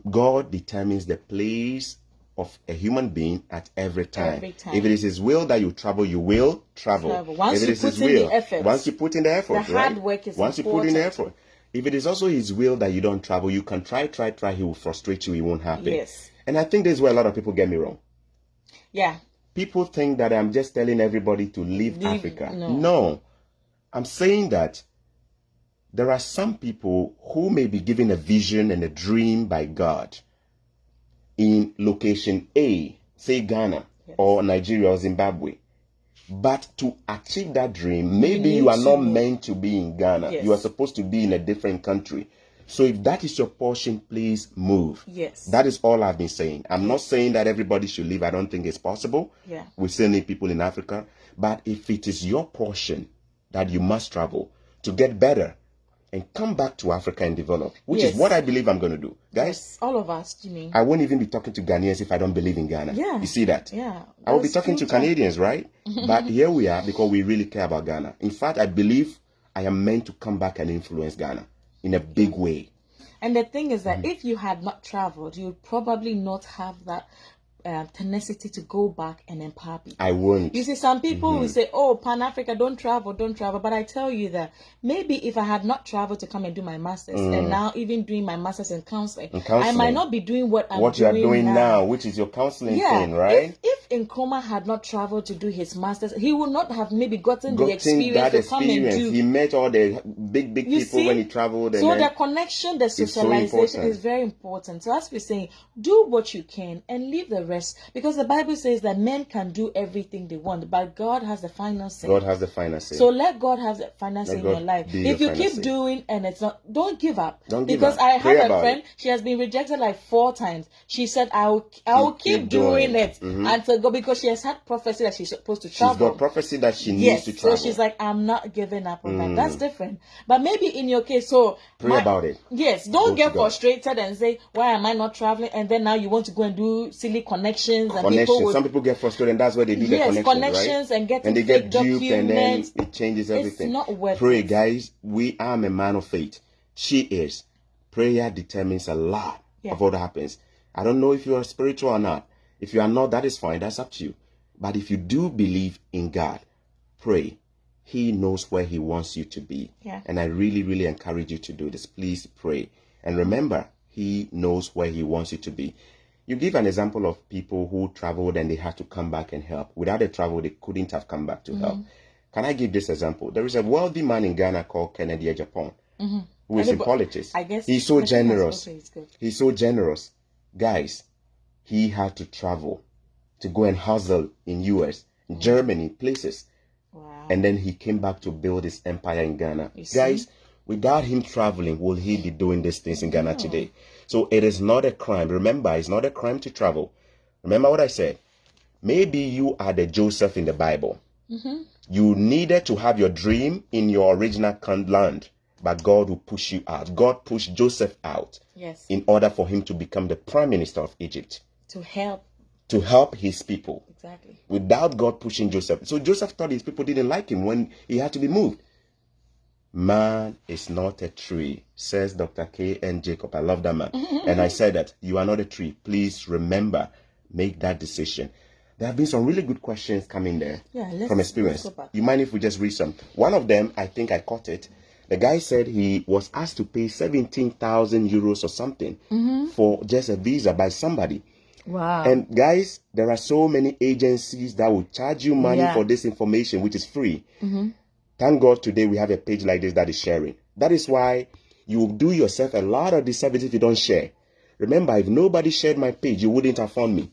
God determines the place of a human being at every time. If it is his will that you travel, you will travel. Once you put in the effort. Once you put in the effort, the hard work is Once you put in the effort. If it is also his will that you don't travel, you can try. He will frustrate you. It won't happen. Yes. And I think this is where a lot of people get me wrong. Yeah. People think that I'm just telling everybody to leave Africa. No. I'm saying that there are some people who may be given a vision and a dream by God in location A, say Ghana or Nigeria or Zimbabwe. But to achieve that dream, maybe you are not meant to be in Ghana. You are supposed to be in a different country. So if that is your portion, please move. Yes. That is all I've been saying. I'm not saying that everybody should leave. I don't think it's possible. Yeah. We still need people in Africa. But if it is your portion that you must travel to get better and come back to Africa and develop, which is what I believe I'm going to do. Guys, all of us, Jimmy. I won't even be talking to Ghanaians if I don't believe in Ghana. Yeah. You see that? Yeah. I will be talking to Canadians, right? But here we are because we really care about Ghana. In fact, I believe I am meant to come back and influence Ghana in a big way. And the thing is that if you had not traveled, you would probably not have that tenacity to go back and empower people. I won't. You see, some people will say, oh, Pan-Africa, don't travel. But I tell you that maybe if I had not traveled to come and do my master's, and now even doing my master's in counseling, I might not be doing what you are doing now, which is your counseling thing, right? If Nkrumah had not traveled to do his master's, he would not have maybe gotten the experience to come and do. He met all the big people when he traveled. So the connection, the socialization is very important. So as we're saying, do what you can and leave the rest. Because the Bible says that men can do everything they want, but God has the final say. God has the final say. So let God have the final say in your life. If you keep doing and it's not, don't give up. Because I have a friend, she has been rejected like 4 times. She said, I will keep doing it until gonna go because she has had prophecy that she's supposed to travel. She's got prophecy that she needs to travel. So she's like, I'm not giving up on that. That's different. But maybe in your case, pray about it. Yes, don't get frustrated and say, why am I not traveling? And then now you want to go and do silly connections. Some people get frustrated, and that's where they do the connections, right? And get they get duped, and then it changes everything. It's not worth Pray, it. guys. I'm a man of faith. She is. Prayer determines a lot of what happens. I don't know if you are spiritual or not. If you are not, that is fine. That's up to you. But if you do believe in God, pray. He knows where he wants you to be. Yeah. And I really, really encourage you to do this. Please pray. And remember, he knows where he wants you to be. You give an example of people who traveled and they had to come back and help. Without the travel, they couldn't have come back to help. Can I give this example? There is a wealthy man in Ghana called Kennedy Ejapong, who is in politics. I guess he's so generous. He's so generous. Guys, he had to travel to go and hustle in US, Germany, places. Wow. And then he came back to build his empire in Ghana. Guys, without him traveling, will he be doing these things in Ghana today? So it is not a crime. Remember, it's not a crime to travel. Remember what I said. Maybe you are the Joseph in the Bible. You needed to have your dream in your original land, but God will push you out. God pushed Joseph out in order for him to become the prime minister of Egypt. To help his people. Exactly. Without God pushing Joseph. So Joseph thought his people didn't like him when he had to be moved. Man is not a tree, says Dr. K.N. Jacob. I love that man. And I said that you are not a tree. Please remember, make that decision. There have been some really good questions coming there from experience. You mind if we just read some? One of them, I think I caught it. The guy said he was asked to pay 17,000 euros or something for just a visa by somebody. Wow. And guys, there are so many agencies that will charge you money for this information, which is free. Thank God today we have a page like this that is sharing. That is why you will do yourself a lot of disservice if you don't share. Remember, if nobody shared my page, you wouldn't have found me.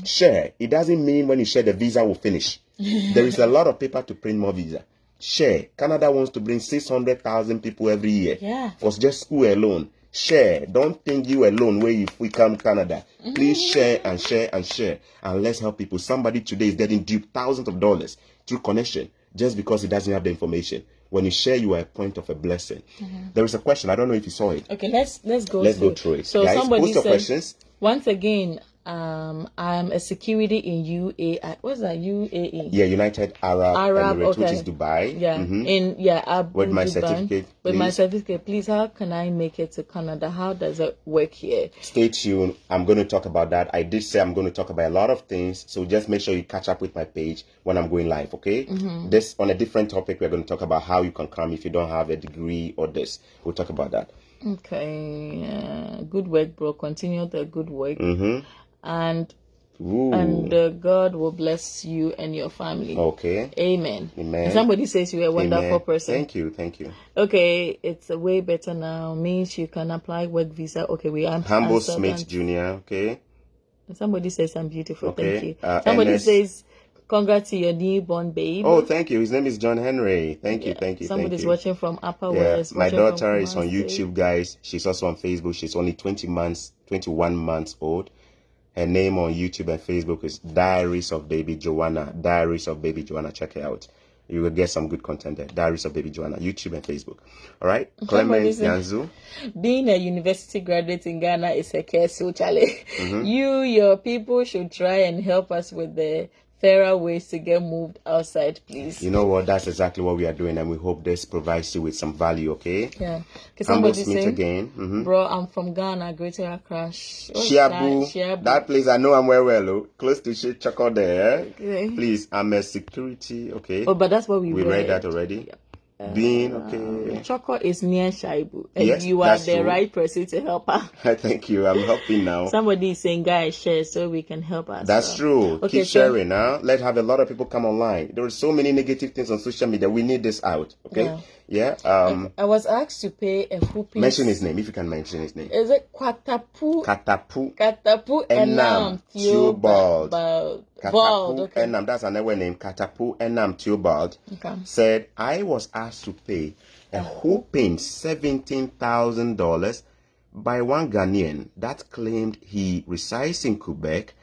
Share. It doesn't mean when you share the visa will finish. There is a lot of paper to print more visa. Share. Canada wants to bring 600,000 people every year. For just school alone. Share. Don't think you alone when we come Canada. Please share and share and share. And let's help people. Somebody today is getting duped thousands of dollars through connection just because he doesn't have the information. When you share, you are a point of a blessing. There is a question. I don't know if you saw it. Okay, let's go through it. So guys, somebody post your said, questions. Once again, I'm a security in UAE. What's that? UAE? Yeah, United Arab Emirates, which is Dubai. Yeah. With my Dubai. certificate. With my certificate, please. How can I make it to Canada? How does it work here? Stay tuned. I'm going to talk about that. I did say I'm going to talk about a lot of things, so just make sure you catch up with my page when I'm going live. Okay? This on a different topic. We're going to talk about how you can come if you don't have a degree or this. We'll talk about that. Okay. Good work, bro. Continue the good work. And God will bless you and your family. Okay. Amen. Amen. And somebody says you're a wonderful person. Thank you. Okay, it's way better now. Means you can apply work visa. Okay, we are Humble Smith Jr. Okay. And somebody says I'm beautiful. Okay. Thank you. Somebody says congrats to your newborn babe. Oh, thank you. His name is John Henry. Thank you. Somebody's watching from Upper West. My daughter is on YouTube, guys. She's also on Facebook. She's only 21 months old. Her name on YouTube and Facebook is Diaries of Baby Joanna. Diaries of Baby Joanna. Check it out. You will get some good content there. Diaries of Baby Joanna. YouTube and Facebook. All right? Clemens Nyanzu. Being a university graduate in Ghana is a curse, so Charlie. Your people should try and help us with the fairer ways to get moved outside, please. You know what? That's exactly what we are doing, and we hope this provides you with some value, okay? Yeah. Humble Smith again. Bro, I'm from Ghana, Greater Accra. Shiabu. That place I know I'm well, close to Sheikh Choko there. Okay. Please, I'm a security, okay? Oh, but that's what we read that already. Yeah. Being okay. Choco is near Shaibu, and yes, you are the right person to help her. Thank you. I'm helping now. Somebody is saying, guys, share so we can help us. That's true. Okay, keep sharing now. Let's have a lot of people come online. There are so many negative things on social media. We need this out. Okay. Yeah. I was asked to pay a whooping. Mention his name if you can mention his name. Is it Katapu Enam Theobald. Bald. Okay. Enam, that's another name. Katapu Enam Theobald said, I was asked to pay a whooping $17,000 by one Ghanaian that claimed he resides in Quebec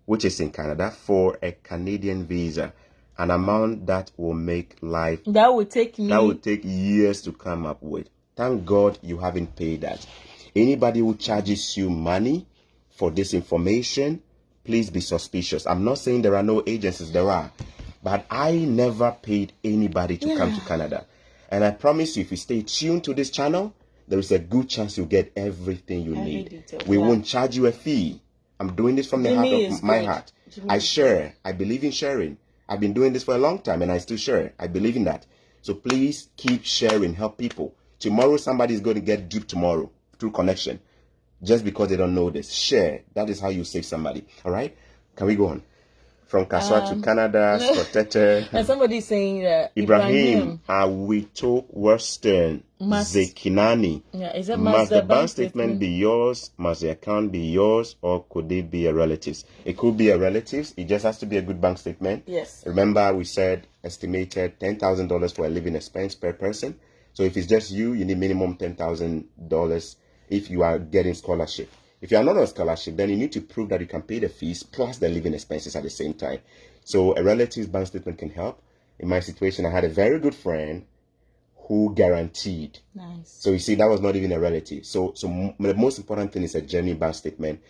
which is in Canada, for a Canadian visa. An amount that will make life... That would take years to come up with. Thank God you haven't paid that. Anybody who charges you money for this information, please be suspicious. I'm not saying there are no agencies, there are. But I never paid anybody to come to Canada. And I promise you, if you stay tuned to this channel, there is a good chance you'll get everything you need. We won't charge you a fee. I'm doing this from the heart of my heart. I share. I believe in sharing. I've been doing this for a long time and I still share. I believe in that. So please keep sharing. Help people. Tomorrow, somebody is going to get duped tomorrow through connection. Just because they don't know this. Share. That is how you save somebody. All right? Can we go on? From Kaswa to Canada, Scotete. And somebody's saying that Ibrahim Awito Western Zekinani. Must the bank statement be yours? Must the account be yours? Or could it be a relative's? It could be a relative's. It just has to be a good bank statement. Yes. Remember, we said estimated $10,000 for a living expense per person. So if it's just you, you need minimum $10,000 if you are getting scholarship. If you are not on scholarship, then you need to prove that you can pay the fees plus the living expenses at the same time. So a relative's bank statement can help. In my situation, I had a very good friend who guaranteed. Nice. So you see, that was not even a relative. So the most important thing is a genuine bank statement.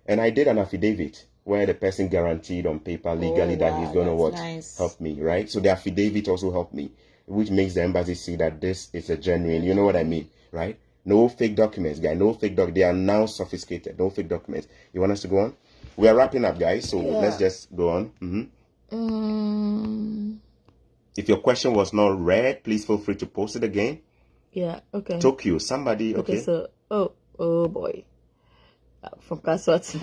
And I did an affidavit where the person guaranteed on paper legally that he's going to help me, right? So the affidavit also helped me, which makes the embassy see that this is a genuine, you know what I mean, right? No fake documents, guys. No fake They are now sophisticated. No fake documents. You want us to go on? We are wrapping up, guys. So let's just go on. If your question was not read, please feel free to post it again. Yeah. Okay. Tokyo. Somebody. Okay. So, oh boy. From Kaswati.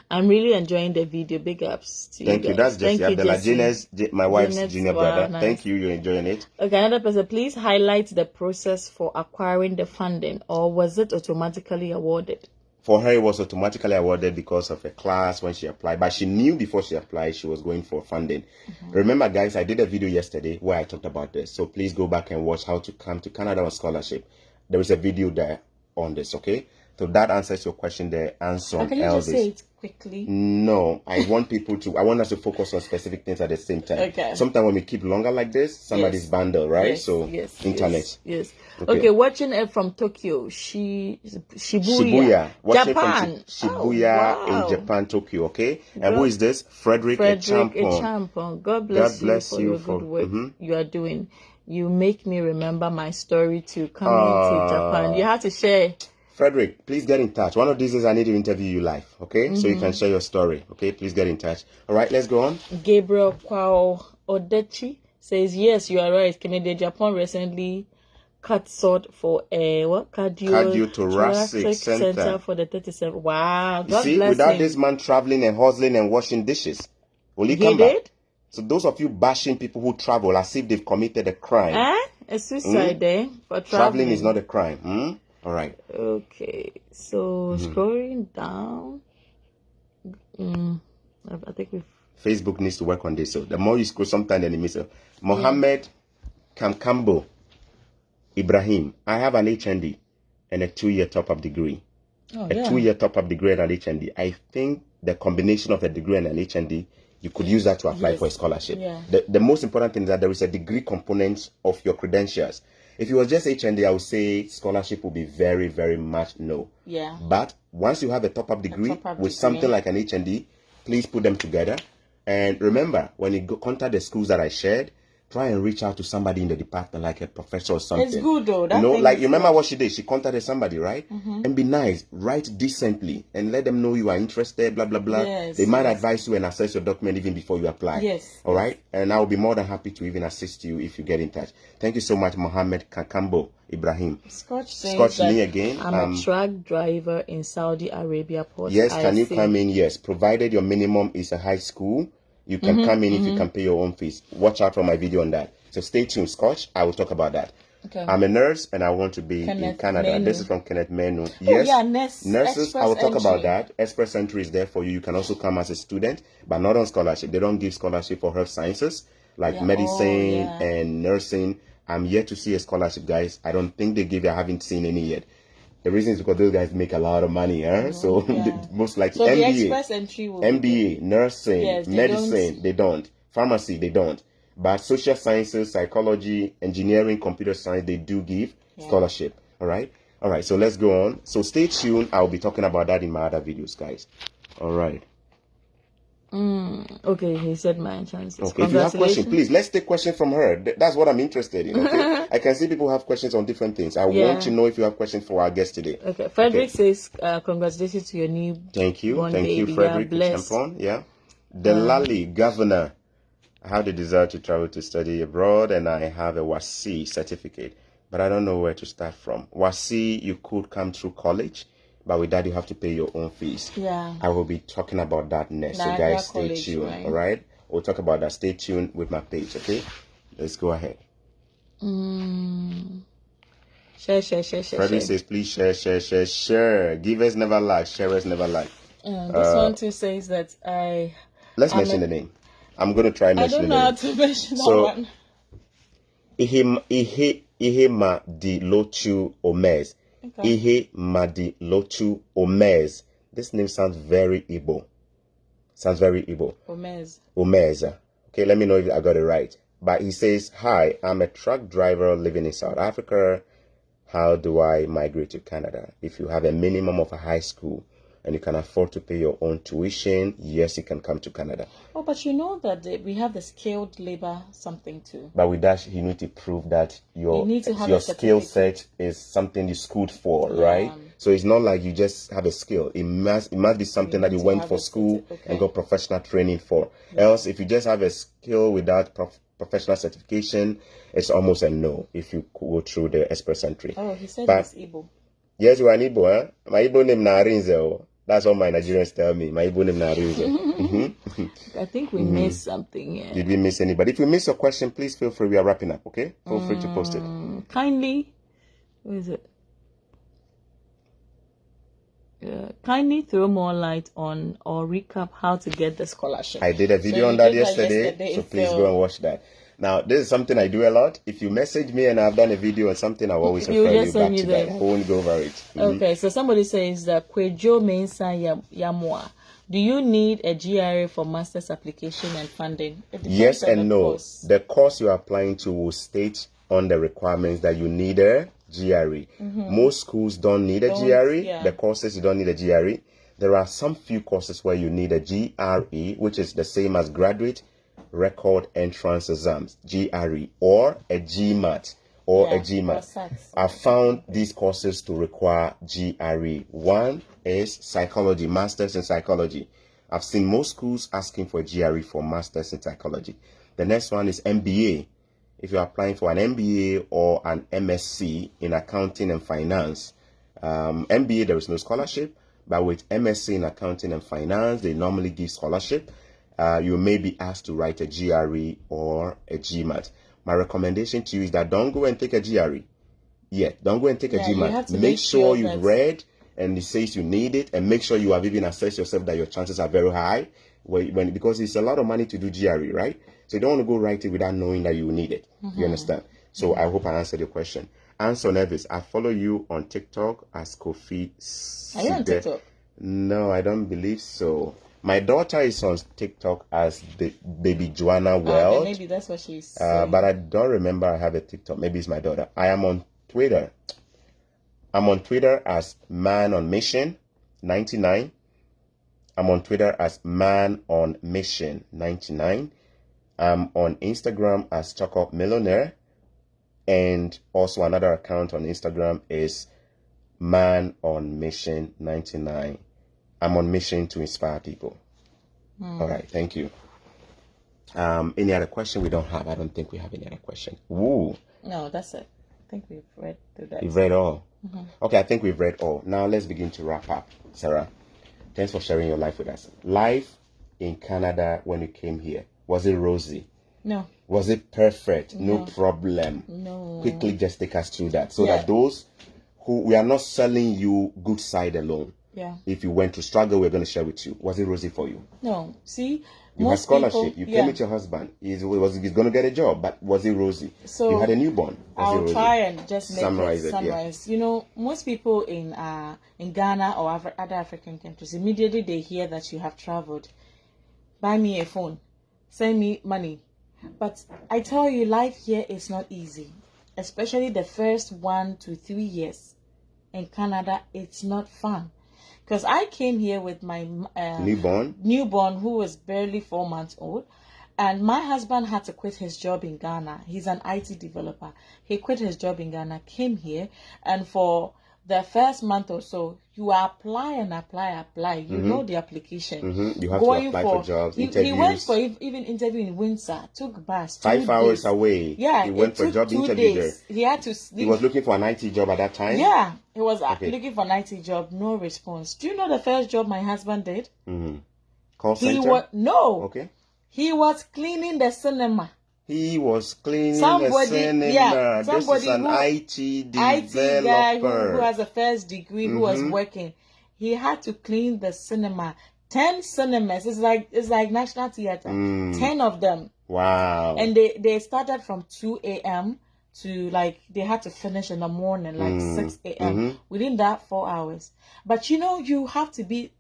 I'm really enjoying the video. Big ups to you. Thank you. That's Jessie Abdullah. Jeanette's, my wife's junior brother. Nice. Thank you. You're enjoying it. Okay, another person. Please highlight the process for acquiring the funding, or was it automatically awarded? For her, it was automatically awarded because of a class when she applied. But she knew before she applied she was going for funding. Remember, guys, I did a video yesterday where I talked about this. So please go back and watch how to come to Canada on scholarship. There is a video there on this, okay? So that answers your question there. Answer on Can you just say it quickly? No, I want us to focus on specific things at the same time. Okay. Sometimes when we keep longer like this, somebody's bundle, right? Yes, so internet. Yes. Okay, watching it from Tokyo, Shibuya, Watching Japan. From Shibuya in Japan, Tokyo. Okay. And who is this? Frederick Echampon. God bless you for your good work you are doing. You make me remember my story to coming to Japan. You have to share. Frederick, please get in touch. One of these days I need to interview you live, okay? So you can share your story, okay? Please get in touch. All right, let's go on. Gabriel Kwao Odechi says, yes, you are right. Canada, Japan recently cut sort for a cardiothoracic center for the 37. Wow, God see, bless without him. This man traveling and hustling and washing dishes, will he come back? So those of you bashing people who travel as if they've committed a crime. A suicide for traveling is not a crime. All right. Okay. So scrolling down, I think Facebook needs to work on this. So the more you scroll, sometimes they miss it. Mohammed Kamkambo Ibrahim. I have an HND and a 2-year top-up degree. A 2-year top-up degree and an HND. I think the combination of a degree and an HND, you could use that to apply for a scholarship. Yeah. The most important thing is that there is a degree component of your credentials. If it was just HND, I would say scholarship would be very, very much no. Yeah. But once you have a top-up degree with something like an HND, please put them together. And remember, when you contact the schools that I shared, try and reach out to somebody in the department, like a professor or something. It's good though. Like you remember what she did? She contacted somebody, right? And be nice, write decently, and let them know you are interested. Blah blah blah. They might advise you and assess your document even before you apply. Yes. All right. And I will be more than happy to even assist you if you get in touch. Thank you so much, Mohammed Kakambo Ibrahim. Scotch me again. I'm a truck driver in Saudi Arabia port. Yes, can you come in? Yes, provided your minimum is a high school. You can come in if you can pay your own fees. Watch out for my video on that. So stay tuned, Scotch. I will talk about that. Okay. I'm a nurse and I want to be in Canada. Menu. This is from Kenneth Menu. Yes, nurses. I will talk entry. about that. Express entry is there for you. You can also come as a student, but not on scholarship. They don't give scholarship for health sciences like medicine and nursing. I'm yet to see a scholarship, guys. I don't think they give. I haven't seen any yet. The reason is because those guys make a lot of money, huh? So most likely so MBA, the express entry will MBA, nursing, medicine, they don't. Pharmacy, they don't. But social sciences, psychology, engineering, computer science, they do give scholarship. All right. So let's go on. So stay tuned. I'll be talking about that in my other videos, guys. All right. Okay, he said my chances. Okay, if you have questions, please, let's take questions from her. That's what I'm interested in, okay? I can see people have questions on different things. I want to know if you have questions for our guest today. Okay, Frederick says, congratulations to your new Thank you, Frederick. Yeah. Delali, Governor. I have the desire to travel to study abroad, and I have a WASI certificate, but I don't know where to start from. WASI, you could come through college, but with that, you have to pay your own fees. Yeah. I will be talking about that next. So, guys, stay tuned. Right? All right? We'll talk about that. Stay tuned with my page, okay? Let's go ahead. Share. Freddy says, please share. Givers never lack. Sharers never lack. This one too says that Let's mention the name. I'm going to try mentioning the name. I don't know how to mention that one. Ihe Madilochu Omez. Okay. Ihe Madilochu Omez. This name sounds very Igbo. Omez. Okay, let me know if I got it right. But he says, hi, I'm a truck driver living in South Africa. How do I migrate to Canada? If you have a minimum of a high school and you can afford to pay your own tuition, yes, you can come to Canada. Oh, but you know that we have the skilled labor something too. But with that, you need to prove that your skill set is something you schooled for, right? So it's not like you just have a skill. It must be something that you went for school and got professional training for. Else, if you just have a skill without professional certification, it's almost a no if you go through the express entry. Oh, he said he's Igbo. Yes, you are an Igbo, huh? My Igbo name Narinze. That's what my Nigerians tell me. My Igbo name Narinze. I think we missed something. Yeah. Did we miss anybody? If we miss your question, please feel free. We are wrapping up, okay? Feel free to post it. Kindly, who is it? Kindly throw more light on or recap how to get the scholarship. I did a video on that yesterday, so please go and watch that. Now, this is something I do a lot. If you message me and I've done a video on something, I'll always refer you back to that. I won't go over it. Okay, so somebody says that Kwejo Mensa Yamwa. Do you need a GRE for master's application and funding? Yes and no. Course. The course you are applying to will state on the requirements that you need a GRE. Most schools don't need a GRE. Yeah. The courses you don't need a GRE. There are some few courses where you need a GRE, which is the same as graduate record entrance exams, GRE, or a GMAT a GMAT. I found these courses to require GRE. One is psychology, masters in psychology. I've seen most schools asking for GRE for masters in psychology. The next one is MBA. If you're applying for an MBA or an MSc in accounting and finance, MBA there is no scholarship, but with MSc in accounting and finance, they normally give scholarship. You may be asked to write a GRE or a GMAT. My recommendation to you is that don't go and take a GRE yet. Don't go and take a GMAT. Make sure you've read and it says you need it, and make sure you have even assessed yourself that your chances are very high. Because it's a lot of money to do GRE, right? So you don't want to go write it without knowing that you need it. You understand? So I hope I answered your question. Anson Nevis, I follow you on TikTok as Kofi. Are you on TikTok? No, I don't believe so. My daughter is on TikTok as Baby Joanna World. Maybe that's what she's saying. But I don't remember I have a TikTok. Maybe it's my daughter. I am on Twitter. I'm on Twitter as Man on Mission 99. I'm on Twitter as Man on Mission 99. I'm on Instagram as Choco Millionaire. And also another account on Instagram is Man on Mission 99. I'm on mission to inspire people. All right, thank you. Any other question? We don't have. I don't think we have any other question. Woo. No, that's it. I think we've read through that. We've read all. Okay, I think we've read all. Now let's begin to wrap up. Sarah, thanks for sharing your life with us. Life in Canada when you came here, was it rosy? No. Was it perfect? No problem. No. Quickly just take us through that so that those who, we are not selling you good side alone. Yeah. If you went to struggle, we're going to share with you. Was it rosy for you? No. See, you had scholarship. You came with your husband. He's going to get a job, but was it rosy? So you had a newborn. Was I'll it rosy? try and just summarize it. Yeah. You know, most people in Ghana or other African countries, immediately they hear that you have traveled, buy me a phone, send me money. But I tell you, life here is not easy, especially the first 1 to 3 years. In Canada, it's not fun. Because I came here with my newborn who was barely 4 months old. And my husband had to quit his job in Ghana. He's an IT developer. He quit his job in Ghana, came here. And for the first month or so, you apply and apply. You know the application. You have to apply for jobs, interviews. He went for even interview in Windsor, took bus. 5 hours away. Yeah, he went for job interview there. He had to sleep. He was looking for an IT job at that time? Yeah, he was looking for an IT job, no response. Do you know the first job my husband did? Call center? No. Okay. He was cleaning the cinema. He was cleaning the cinema. Yeah, this is an IT developer. Guy who has a first degree, who was working. He had to clean the cinema. 10 cinemas. It's like National Theatre. 10 of them. Wow. And they started from 2 a.m. to they had to finish in the morning, 6 a.m. Within that 4 hours. But you know, you have to be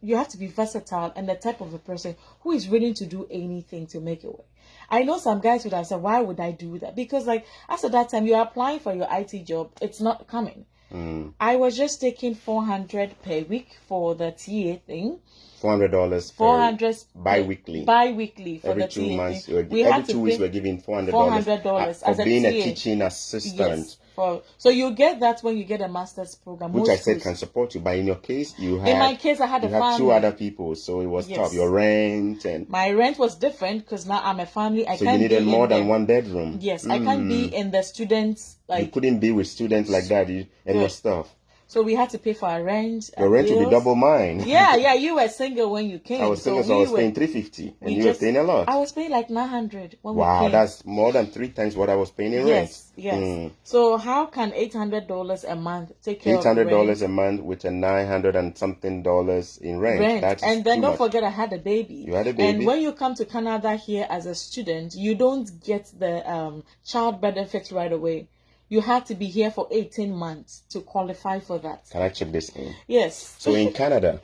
versatile and the type of a person who is willing to do anything to make it work. I know some guys would have said, why would I do that? Because after that time, you're applying for your IT job. It's not coming. I was just taking $400 per week for the TA thing. $400 bi-weekly. Bi-weekly for every the 2 months. TA. Every 2 weeks, we're giving $400 as for being a teaching assistant. Yes. So you get that when you get a master's program, which I said can support you. But in your case, in my case, I had a family. 2 other people, so it was tough. Your rent and my rent was different because now I'm a family. So you needed more than 1 bedroom. Yes, I can't be in the students. You couldn't be with students like that and your stuff. So we had to pay for our rent. Your rent will be double mine. Yeah. You were single when you came. I was single, so I was paying $350, and you were paying a lot. I was paying like $900 when we came. Wow, that's more than 3 times what I was paying in rent. Yes. So how can $800 a month take care of $800 a month with a $900 and something in rent? That's and then don't forget I had a baby. You had a baby. And when you come to Canada here as a student, you don't get the child benefits right away. You have to be here for 18 months to qualify for that. Can I check this in? Yes. So in Canada,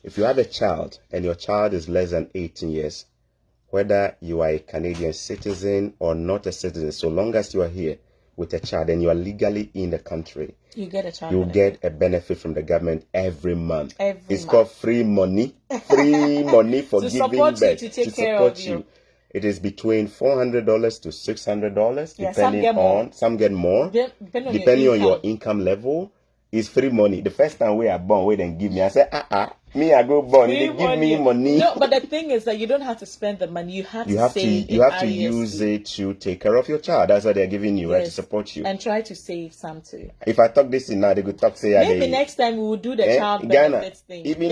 if you have a child and your child is less than 18 years, whether you are a Canadian citizen or not a citizen, so long as you are here with a child and you are legally in the country, you get a child benefit. Get a benefit from the government every month. It's called free money. Free money for to giving birth. To support you. It is between $400 to $600, depending on. Some get more, depending on your income level. It's free money. The first time we are born, we didn't give me. I said, me, I go born. They give me money. No, but the thing is that you don't have to spend the money. You have to save. You have to use it to take care of your child. That's what they're giving you, right? To support you. And try to save some too. If I talk this in now, they could talk say maybe next time we will do the child benefits thing. Even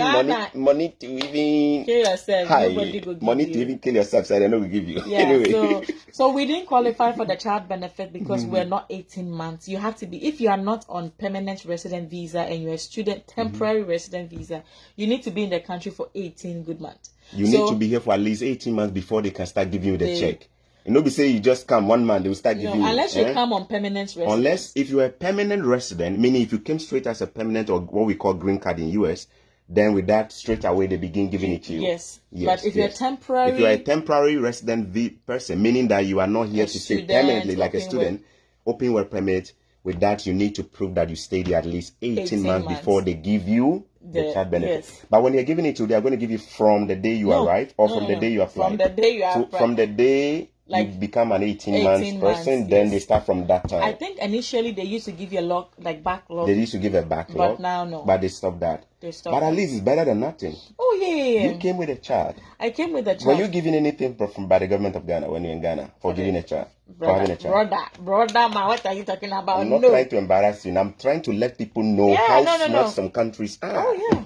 money to even kill yourself. Nobody will give money to even kill yourself. So I don't know we give you. Yeah. Anyway. So we didn't qualify for the child benefit because we're not 18 months. You have to be, if you are not on permanent resident visa and you're a student temporary resident visa, you need to be in the country for 18 good months. You need to be here for at least 18 months before they can start giving you the check. You know, be say you just come 1 month, they will start giving you. Unless you come on permanent residence. Unless if you're a permanent resident, meaning if you came straight as a permanent or what we call green card in US, then with that straight away they begin giving it to you. Yes. But if you're temporary, if you're a temporary resident person, meaning that you are not here to stay permanently like a student, open work permit. With that, you need to prove that you stayed there at least 18 months before they give you the child benefit. Yes. But when you're giving it to, they are going to give you from the day you arrive or from the day you apply. From the day you apply. So from the day you become an 18 months person, then they start from that time. I think initially they used to give you a backlog. They used to give a backlog. But now, no. But they stopped that. But at least it's better than nothing. Oh, yeah. You came with a child. I came with a child. Were you given anything by the government of Ghana when you're in Ghana for giving a child? Brother, ma, what are you talking about? I'm not trying to embarrass you. I'm trying to let people know how smart some countries are. Oh, yeah.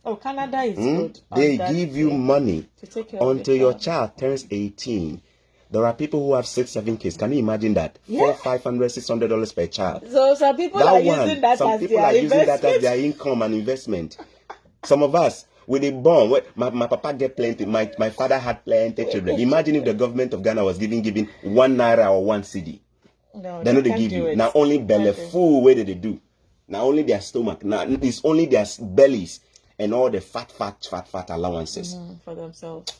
Oh, Canada is good. They give you money until your child turns 18. There are people who have 6-7 kids. Can you imagine that? $400, $500, $600 per child. So some people are using that some as people their are using investment. that as their income and investment. Some of us, with a bomb, my papa get plenty. My father had plenty children. Imagine if the government of Ghana was giving 1 naira or 1 cedi. No, They know they give you. Now only belly full. Where did they do? Now only their stomach. Now it's only their bellies and all the fat allowances for themselves.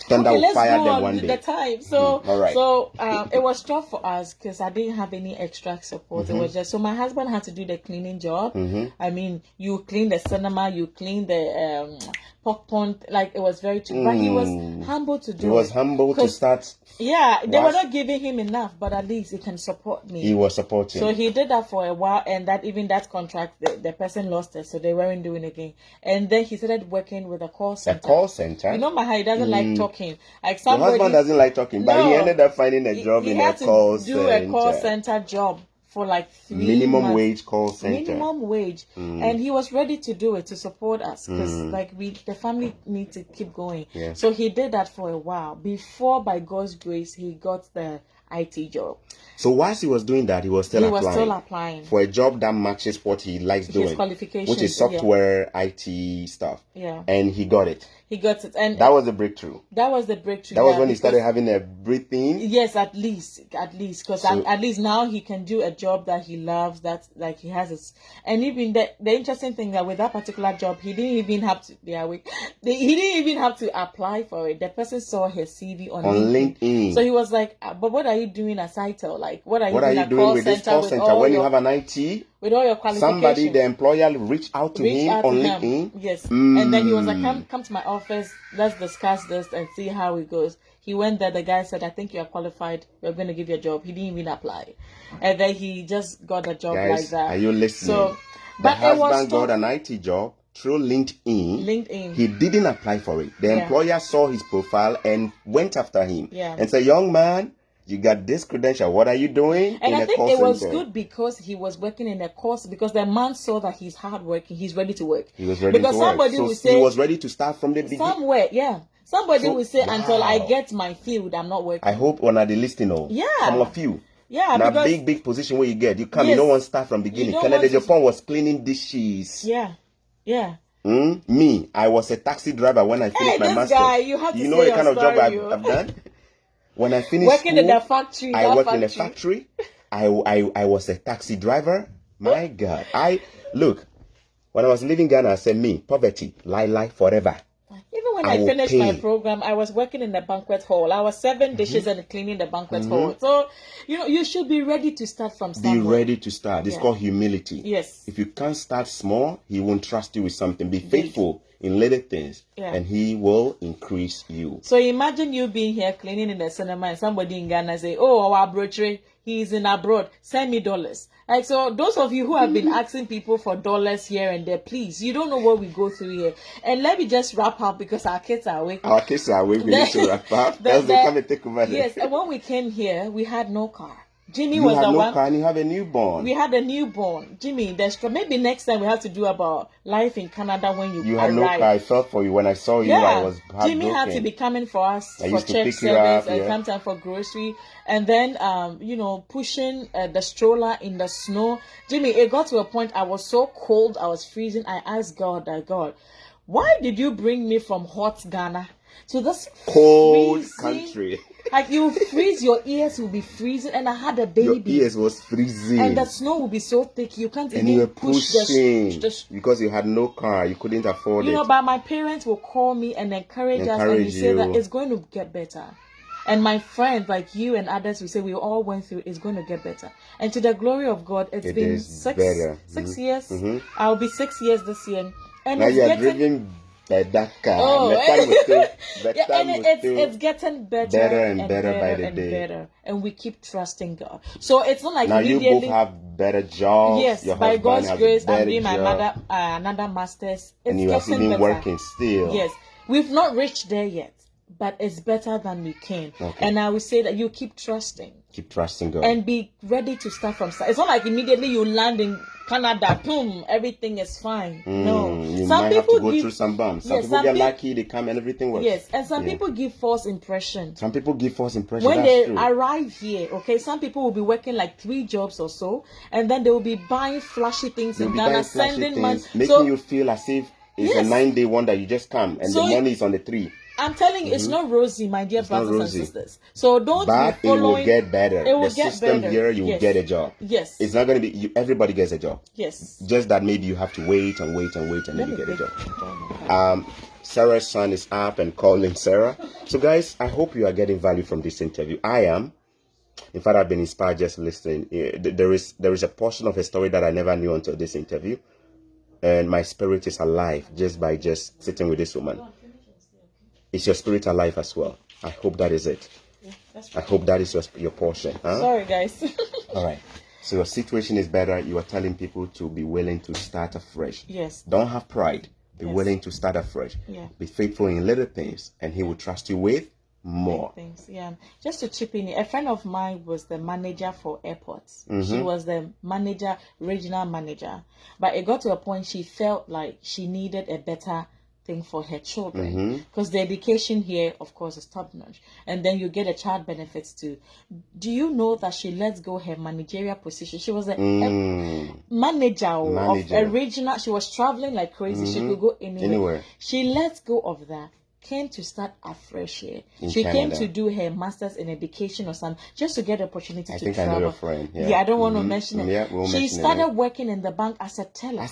Thunder will fire them one day. The time. So, all right. So it was tough for us because I didn't have any extra support. It was just so my husband had to do the cleaning job. I mean, you clean the cinema, you clean the pork pond. Like it was very cheap, but he was humble to do. He was humble to start. Yeah, they were not giving him enough, but at least he can support me. He was supporting. So he did that for a while, and that contract, the person lost it, so they weren't doing it again. And then he started working with a call center. A call center? You know, he doesn't like talking. Like somebody, your husband doesn't like talking, but he ended up finding a job in a call center. He had to do a call center job for like 3 minimum months. Wage call center. Minimum wage, and he was ready to do it to support us because the family need to keep going. Yeah. So he did that for a while before, by God's grace, he got the IT job. So whilst he was doing that, he was still applying for a job that matches what he likes doing, his qualifications, which is software, IT stuff. Yeah, and he got it. He got it, and that was the breakthrough. That was the breakthrough. That was when he started having a breathing. Yes, at least, because at least now he can do a job that he loves. That like he has it, and even the interesting thing that with that particular job, he didn't even have to. He didn't even have to apply for it. The person saw his CV on LinkedIn. So he was like, "But what are you doing at Cytel? Like, what are you doing with this call center when you have an IT?" With all your qualifications. Somebody, the employer, reached out to him on LinkedIn. Yes. And then he was like, come to my office. Let's discuss this and see how it goes. He went there. The guy said, I think you are qualified. We're going to give you a job. He didn't even apply. And then he just got a job like that. Are you listening? So, the husband got an IT job through LinkedIn. He didn't apply for it. The employer saw his profile and went after him. And said, young man, you got this credential. What are you doing? And I think it was good because he was working in a course, because the man saw that he's hardworking. He's ready to work. He was ready to work. Somebody will say, he was ready to start from the beginning. Somewhere, Somebody will say, until I get my field, I'm not working. I hope one of the listening. Some of you. Yeah, now big position where you get. You come, you don't want to start from beginning. Kennedy Japan was cleaning dishes. Yeah. Me, I was a taxi driver when I finished my master's. Guy, you have to know the kind of job I've done? When I finished working in the factory, I worked in a factory. I was a taxi driver. My God. Look, when I was leaving Ghana, I said, me, poverty, lie forever. Even when I finished my program, I was working in the banquet hall. I was serving dishes and cleaning the banquet hall. So, you should be ready to start from somewhere. Be ready to start. It's called humility. Yes. If you can't start small, he won't trust you with something. Be faithful in little things, and he will increase you. So imagine you being here cleaning in the cinema and somebody in Ghana say, oh, our brochure, he's in abroad, send me dollars. Like, so those of you who have been asking people for dollars here and there, please, you don't know what we go through here. And let me just wrap up because our kids are awake. Our kids are awake. We need to wrap up. Else they come and take over there. Yes, and when we came here, we had no car. Jimmy was the one. Car and you have a newborn. We had a newborn. Jimmy, maybe next time we have to do about life in Canada when you had no car. I felt for you. When I saw you, I was heartbroken. Jimmy had to be coming for us for church service and sometimes for grocery. And then, pushing the stroller in the snow. Jimmy, it got to a point I was so cold, I was freezing. I asked God, why did you bring me from hot Ghana to this cold country? Like, you freeze, your ears will be freezing, and I had a baby. Your ears was freezing. And the snow will be so thick, you can't even you were push the because you had no car, you couldn't afford it. But my parents will call me and encourage us, and you say that it's going to get better. And my friends, like you and others, we say we all went through, it's going to get better. And to the glory of God, it's been 6 years. I'll be 6 years this year. And now you're driving better car. It's getting better and better by the day. And we keep trusting God. So it's not like now you both have better jobs. Yes, by God's grace, I'm doing my another master's. And you are even working still. Yes, we've not reached there yet, but it's better than we can. Okay. And I will say that you keep trusting. Keep trusting God. And be ready to start from start. It's not like immediately you land in Canada, boom, everything is fine. No. You might have to go through some bumps. Some people get lucky, they come and everything works. Yes, and some people give false impression. Some people give false impression. When they arrive here, okay, some people will be working like 3 jobs or so, and then they will be buying flashy things in Ghana, sending money, making you feel as if it's a 9-day wonder. You just come and the money is on the tree. I'm telling you, it's not rosy, my dear brothers and sisters. So don't be following. It will get better. It will the get system better. Here, you will get a job. Yes. It's not going to be, everybody gets a job. Yes. Just that maybe you have to wait and wait and wait and then you get a job. Sarah's son is up and calling Sarah. So guys, I hope you are getting value from this interview. I am. In fact, I've been inspired just listening. There is a portion of a story that I never knew until this interview. And my spirit is alive just by sitting with this woman. Is your spirit alive as well? I hope that is it. Yeah, that's right. I hope that is your portion. Huh? Sorry, guys. All right. So your situation is better. You are telling people to be willing to start afresh. Yes. Don't have pride. Be willing to start afresh. Yeah. Be faithful in little things, and He will trust you with more things. Yeah. Just to chip in, a friend of mine was the manager for airports. She was the regional manager. But it got to a point she felt like she needed a better thing for her children, because the education here, of course, is top notch, and then you get a child benefits too. Do you know that she let go her managerial position? She was a manager of a regional. She was traveling like crazy. She could go anywhere. She let go of that, came to start afresh here. She came to do her master's in education or something, just to get the opportunity to travel. I know your friend. Yeah, I don't want to mention it. Yeah, she started working in the bank as a teller.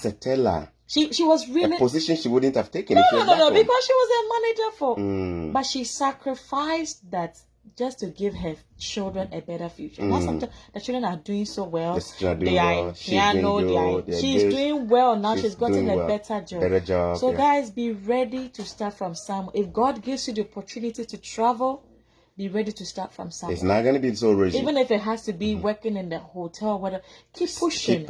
She was really a position she wouldn't have taken. No, because she was a manager for. But she sacrificed that just to give her children a better future. Now sometimes the children are doing so well. She's doing well now. She's gotten a better job. So guys, be ready to start from somewhere. If God gives you the opportunity to travel, be ready to start from somewhere. It's not going to be so risky. Even if it has to be working in the hotel, whatever, keep pushing.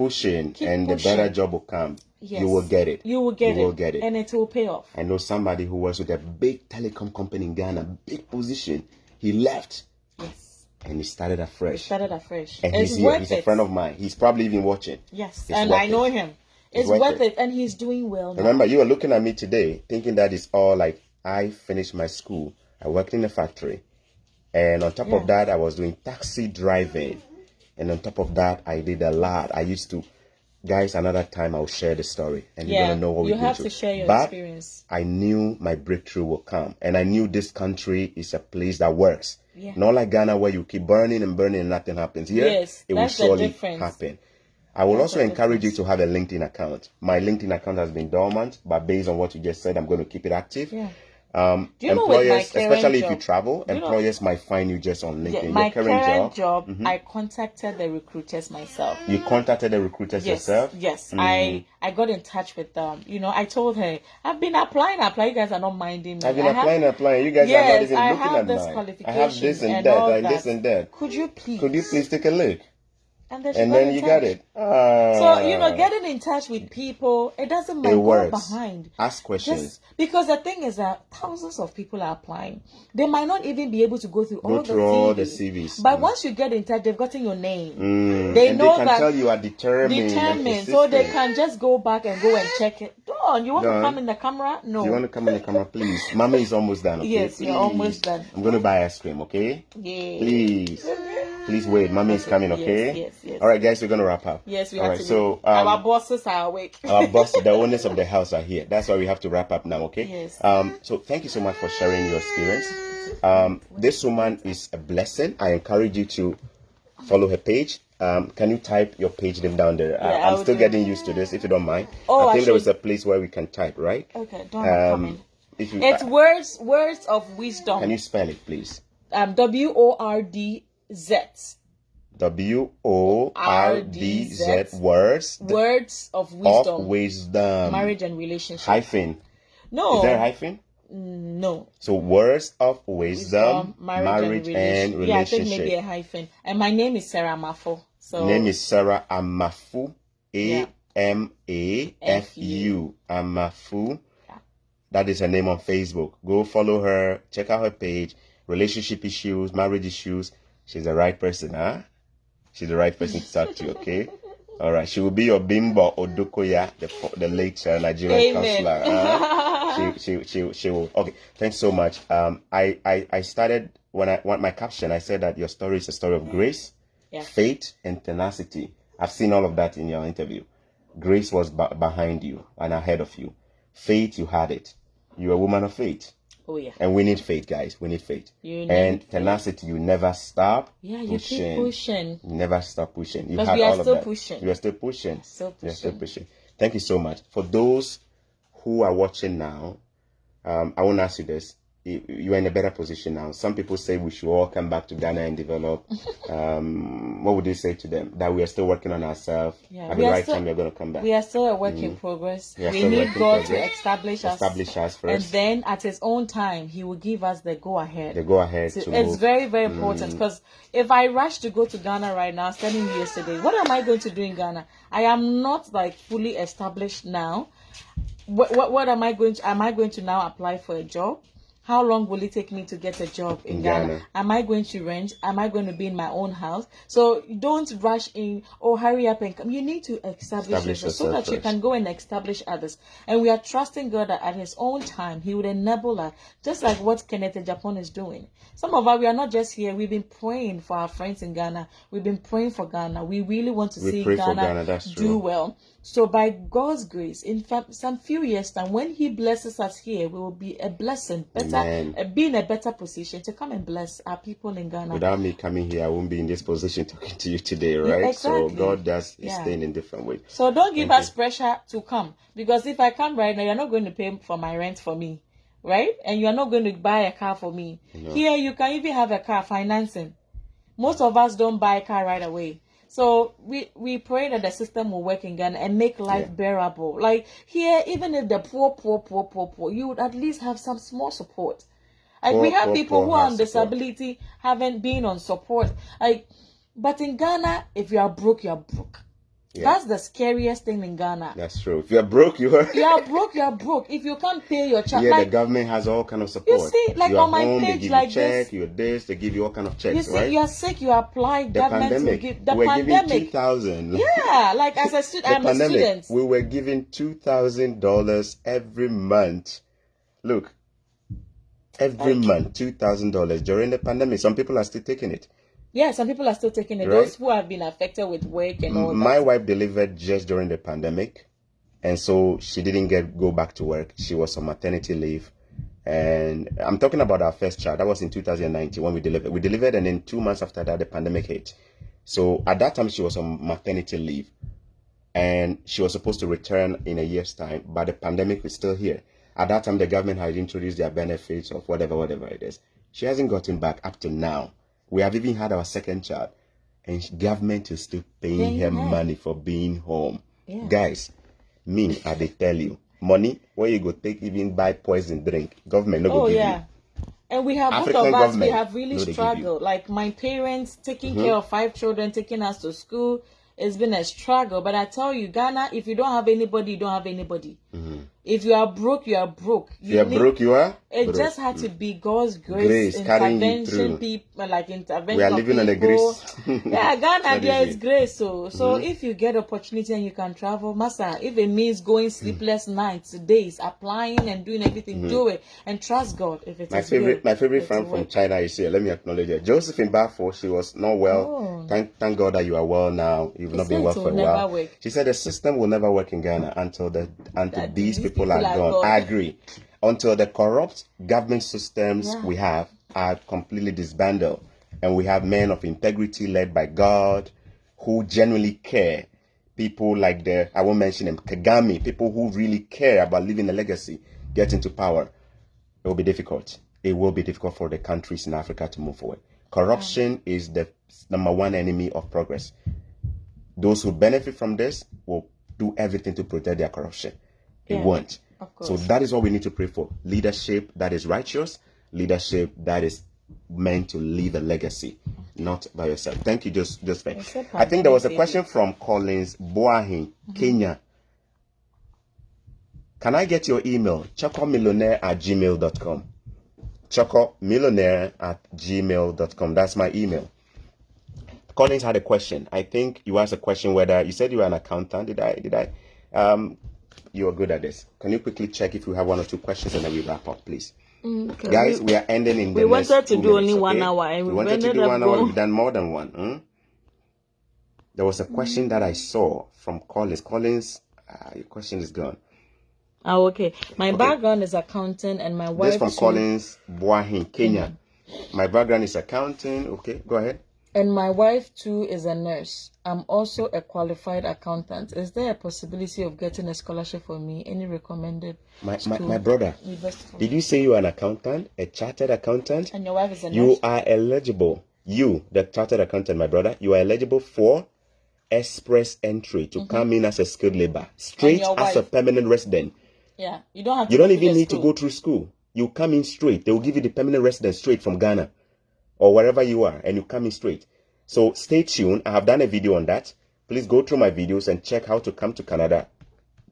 The better job will come. Yes. You will get it. You will get it. And it will pay off. I know somebody who was with a big telecom company in Ghana, big position. He left. Yes. And he started afresh. And he's here. He's a friend of mine. He's probably even watching. Yes. And I know him. It's worth it. And he's doing well now. Remember, you were looking at me today thinking that it's all like, I finished my school. I worked in a factory. And on top of that, I was doing taxi driving. And on top of that, I did a lot. I used to, guys, another time I'll share the story. And you're going to know what we did. You have to share your experience. I knew my breakthrough will come. And I knew this country is a place that works. Yeah. Not like Ghana where you keep burning and burning and nothing happens. Here, it will surely happen. I will also encourage you to have a LinkedIn account. My LinkedIn account has been dormant, but based on what you just said, I'm going to keep it active. Yeah. Employers, especially if you travel, employers might find you just on LinkedIn. My current job, I contacted the recruiters myself. You contacted the recruiters yourself? Yes. I got in touch with them. I told her, I've been applying. You guys are not minding me. I've been applying. You guys are not even looking at mine. I have this and that. Could you please take a look? And then you got it. So, getting in touch with people, it doesn't matter. It works. Behind. Ask questions. Because the thing is that thousands of people are applying. They might not even be able to go through all the CVs. But once you get in touch, they've gotten your name. They know they can tell you are determined. So they can just go back and go and check it. Dawn, you want to come in the camera? No. Do you want to come in the camera, please? Mama is almost done, okay? Yes, you're almost done. I'm going to buy ice cream, okay? Yeah. Please wait. Mommy is coming, okay? Yes. All right, guys, we're going to wrap up. Yes, we have to. So, our bosses are awake. Our bosses, the owners of the house are here. That's why we have to wrap up now, okay? Yes. So, thank you so much for sharing your experience. This woman is a blessing. I encourage you to follow her page. Can you type your page name down there? I'm still getting used to this, if you don't mind. I think there is a place where we can type, right? Okay, don't comment. It's words of wisdom. Can you spell it, please? WORDZ. WORDZ. Words of wisdom. Of wisdom. Marriage and relationship. Hyphen. No. Is there a hyphen? No. So words of wisdom, marriage and relationship. Yeah, I think maybe a hyphen. And my name is Sarah Amafu. Name is Sarah Amafu. AMAFU. Amafu. That is her name on Facebook. Go follow her. Check out her page. Relationship issues, marriage issues. She's the right person, huh? She's the right person to talk to, okay? All right. She will be your Bimbo Odukoya, the late Nigerian counselor. She will. Okay. Thanks so much. I started when my caption. I said that your story is a story of grace, faith, and tenacity. I've seen all of that in your interview. Grace was behind you and ahead of you. Faith, you had it. You're a woman of faith. Oh, yeah. And we need faith, guys. We need faith. And tenacity, you never stop pushing. You keep pushing. You never stop pushing. You had all of that. You are still pushing. You are still pushing. Thank you so much. For those who are watching now, I want to ask you this. You are in a better position now. Some people say we should all come back to Ghana and develop. What would you say to them? That we are still working on ourselves. At the right time, we are going to come back. We are still a work in progress. We need God to establish us first. And then at His own time, He will give us the go-ahead. The go-ahead. It's very, very important, because if I rush to go to Ghana right now, standing yesterday, what am I going to do in Ghana? I am not fully established now. What am I going to? Am I going to now apply for a job? How long will it take me to get a job in Ghana? Am I going to rent? Am I going to be in my own house? So don't rush in, hurry up and come. You need to establish yourself so that you can go and establish others. And we are trusting God that at His own time, He would enable us, just like what Kenneth Ejapon is doing. Some of us, we are not just here. We've been praying for our friends in Ghana. We've been praying for Ghana. We really want to see Ghana do well. So by God's grace, in some few years time, when He blesses us here, we will be a blessing, be in a better position to come and bless our people in Ghana. Without me coming here, I won't be in this position talking to you today, right? Yeah, exactly. So God does His thing in different ways. So don't give us pressure to come, because if I come right now, you're not going to pay for my rent for me, right? And you're not going to buy a car for me. Here, you can even have a car financing. Most of us don't buy a car right away. So we pray that the system will work in Ghana and make life bearable. Like here, even if the poor, you would at least have some small support. We have people who are on disability haven't been on support. But in Ghana, if you are broke, you are broke. Yeah. That's the scariest thing in Ghana. That's true. If you are broke, you are. You are broke. You are broke. If you can't pay your child, the government has all kind of support. You see, like on my page, they give like you check, you're this, they give you all kind of checks. You see, right? You are sick. You apply. The government pandemic. Will give the we're pandemic. Giving 2,000. Yeah, like as a student, I'm pandemic, a student. We were giving $2,000 every month. Look, every month $2,000 during the pandemic. Some people are still taking it. Yeah, some people are still taking it. Right? Those who have been affected with work and all that. My wife delivered just during the pandemic, and so she didn't go back to work. She was on maternity leave. And I'm talking about our first child. That was in 2019 when we delivered. We delivered, and then 2 months after that, the pandemic hit. So at that time, she was on maternity leave, and she was supposed to return in a year's time, but the pandemic is still here. At that time, the government had introduced their benefits of whatever it is. She hasn't gotten back up to now. We have even had our second child, and government is still paying her money for being home. Yeah. Guys, I they tell you, money where you go take even buy poison drink, government no go give you. And we have both of us, we have really struggled. Like my parents taking care of 5 children, taking us to school. It's been a struggle. But I tell you, Ghana, if you don't have anybody, you don't have anybody. If you are broke, you are broke. If you are broke, you are It just had to be God's grace intervention. People like intervention. We are living on a grace. Yeah, Ghana, there is grace. So if you get opportunity and you can travel, Master, if it means going sleepless nights, days, applying and doing everything, do it and trust God. If it's my favorite friend from China is here. Let me acknowledge her. Josephine Bafo, she was not well. Thank God that you are well now. You've not been well for a while. Work. She said the system will never work in Ghana until these people are gone. I agree. Until the corrupt government systems we have are completely disbanded, and we have men of integrity led by God who genuinely care. People like I won't mention them, Kagame, people who really care about leaving a legacy, get into power. It will be difficult. It will be difficult for the countries in Africa to move forward. Corruption is the number one enemy of progress. Those who benefit from this will do everything to protect their corruption. It won't. So that is what we need to pray for. Leadership that is righteous, leadership that is meant to leave a legacy, not by yourself. Thank you, Josephine. I think there was a question from Collins Boahin, Kenya. Can I get your email? chocomillionaire@gmail.com. chocomillionaire@gmail.com. That's my email. Collins had a question. I think you asked a question whether you said you were an accountant. Did I? You are good at this. Can you quickly check if you have 1 or 2 questions and then we wrap up, please? Okay. Guys, we are ending in the next 2 minutes. We wanted to do only okay? 1 hour. And we wanted to do 1 hour. We've done more than one. There was a question that I saw from Collins. Collins, your question is gone. Oh, okay. My background is accounting and my wife... This from Collins, Boahin, Kenya. My background is accounting. Okay, go ahead. And my wife too is a nurse. I'm also a qualified accountant. Is there a possibility of getting a scholarship for me? Any recommended My brother, did you say you are an accountant, a chartered accountant? And your wife is a nurse? You are eligible. You, the chartered accountant, my brother, you are eligible for express entry to come in as a skilled labor, straight as a permanent resident. Yeah, you don't have to. You don't even need to go through school. You come in straight. They will give you the permanent residence straight from Ghana or wherever you are, and you come in straight. So stay tuned. I have done a video on that. Please go through my videos and check how to come to Canada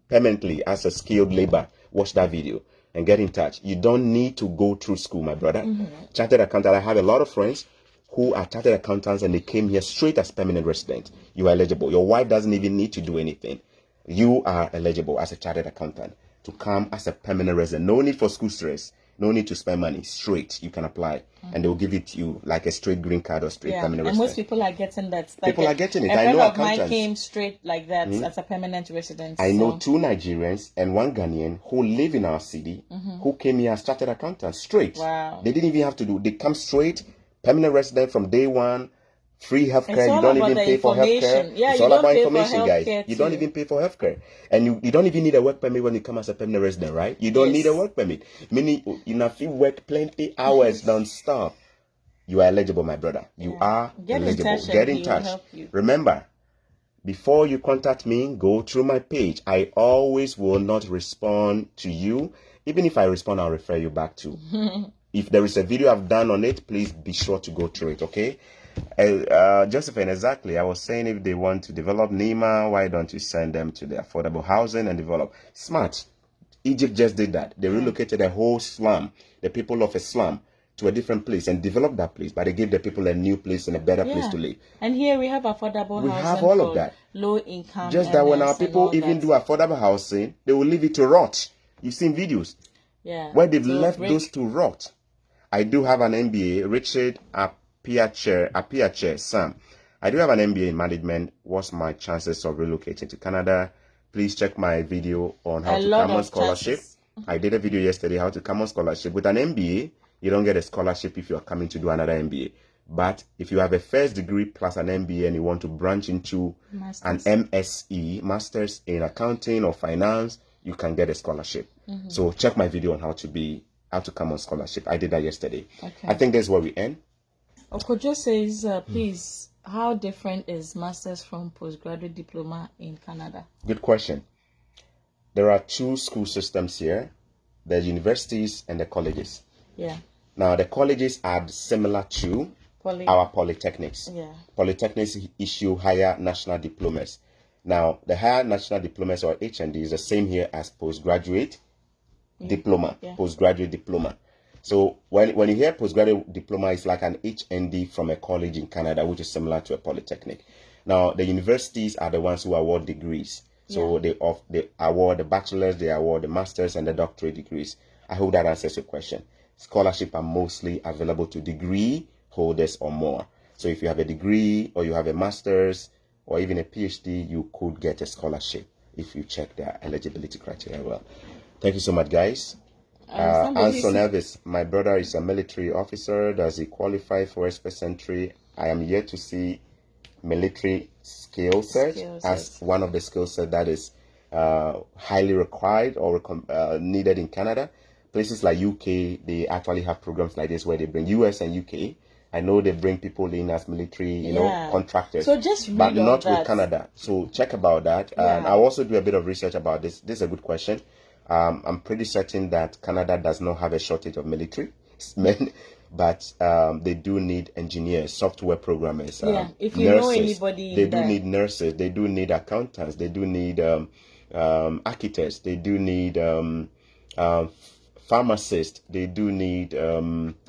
permanently as a skilled labor. Watch that video and get in touch. You don't need to go through school, my brother. Chartered accountant. I have a lot of friends who are chartered accountants and they came here straight as permanent resident. You are eligible. Your wife doesn't even need to do anything. You are eligible as a chartered accountant to come as a permanent resident. No need for school stress. No need to spend money. Straight, you can apply, and they will give it to you like a straight green card or straight permanent resident. And most people are getting that. People are getting it. I know accountants. Mine came straight like that as a permanent resident. I know 2 Nigerians and 1 Ghanaian who live in our city who came here as chartered accountants straight. Wow. They didn't even have to do. They come straight, permanent resident from day one. Free healthcare. You don't even pay for healthcare. Yeah, it's all about information, guys. You don't even pay for healthcare, and you don't even need a work permit when you come as a permanent resident, right? You don't need a work permit. Meaning, if you work plenty hours non-stop, you are eligible, my brother. You are eligible. Get in touch. Remember, before you contact me, go through my page. I always will not respond to you. Even if I respond, I'll refer you back to. If there is a video I've done on it, please be sure to go through it, okay? Josephine, exactly. I was saying if they want to develop Nima, why don't you send them to the affordable housing and develop? Smart. Egypt just did that. They relocated a whole slum, the people of a slum, to a different place and developed that place, but they gave the people a new place and a better place to live. And here we have affordable housing. We have all of that. Low income. Just that when our people even do affordable housing, they will leave it to rot. You've seen videos where they've left those to rot. I do have an MBA, Richard Apiache, Sam. I do have an MBA in management. What's my chances of relocating to Canada? Please check my video on how to come on scholarship. I did a video yesterday, how to come on scholarship. With an MBA, you don't get a scholarship if you are coming to do another MBA. But if you have a first degree plus an MBA and you want to branch into an MSE, Masters in Accounting or Finance, you can get a scholarship. So check my video on how to come on scholarship. I did that yesterday. I think that's where we end. Okojo says, please, how different is Masters from postgraduate diploma in Canada? Good question. There are 2 school systems here, the universities and the colleges. Yeah. Now, the colleges are similar to our polytechnics. Yeah. Polytechnics issue higher national diplomas. Now, the higher national diplomas or HND is the same here as postgraduate diploma, postgraduate diploma. So when you hear postgraduate diploma, it's like an HND from a college in Canada, which is similar to a polytechnic. Now, the universities are the ones who award degrees. So they award the bachelor's, they award the master's and the doctorate degrees. I hope that answers your question. Scholarship are mostly available to degree holders or more. So if you have a degree or you have a master's or even a PhD, you could get a scholarship if you check their eligibility criteria well. Thank you so much, guys. Anson Elvis, my brother is a military officer. Does he qualify for express entry? I am yet to see military skill set as one of the skill set that is highly required or needed in Canada. Places like UK, they actually have programs like this where they bring US and UK. I know they bring people in as military, contractors. So just but not with Canada. So check about that. And I'll also do a bit of research about this. This is a good question. I'm pretty certain that Canada does not have a shortage of military men, but they do need engineers, software programmers, if you nurses. Know anybody, they do need nurses. They do need accountants. They do need architects. They do need pharmacists, they do need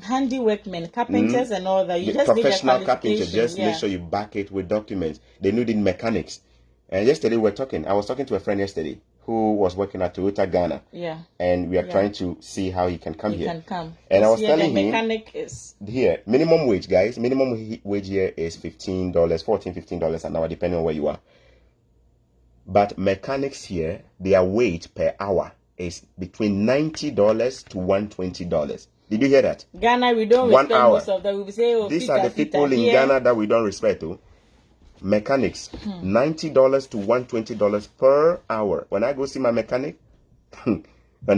handy workmen, carpenters, and all that. You just professional need carpenters. Just make sure you back it with documents. They need mechanics. And yesterday I was talking to a friend yesterday who was working at Toyota Ghana. Yeah. And we are trying to see how he can come here. He can come. And I was telling the him, mechanic is here, minimum wage, guys. Minimum wage here is $15, $15 an hour, depending on where you are. But mechanics here, their wage per hour is between $90 to $120. Did you hear that? Ghana, we don't respect most of them. We say, oh, these are the people in Ghana that we don't respect. Mechanics, $90 to $120 per hour. When I go see my mechanic, when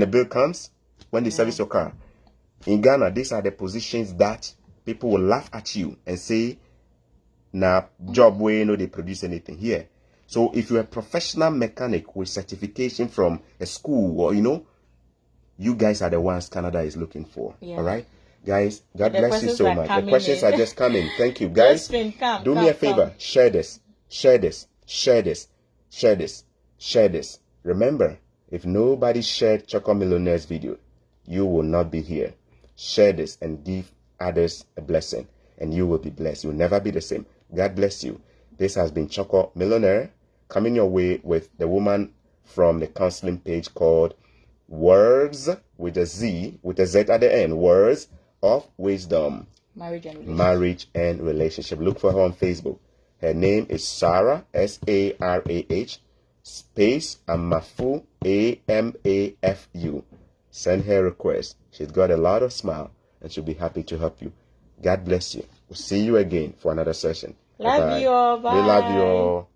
the bill comes, when they service your car, in Ghana, these are the positions that people will laugh at you and say, nah, job where they produce anything here. So if you're a professional mechanic with certification from a school, or you guys are the ones Canada is looking for. All right, guys, God bless you so much. The questions are just coming. Thank you, guys. Do me a favor. Share this. Remember, if nobody shared Choco Millionaire's video, you will not be here. Share this and give others a blessing, and you will be blessed. You'll never be the same. God bless you. This has been Choco Millionaire, coming your way with the woman from the counseling page called Words with a Z at the end. Words of Wisdom. Marriage and relationship. Look for her on Facebook. Her name is Sarah, Sarah, space Amafu, Amafu. Send her a request. She's got a lot of smile and she'll be happy to help you. God bless you. We'll see you again for another session. Love you all. Bye. We love you all.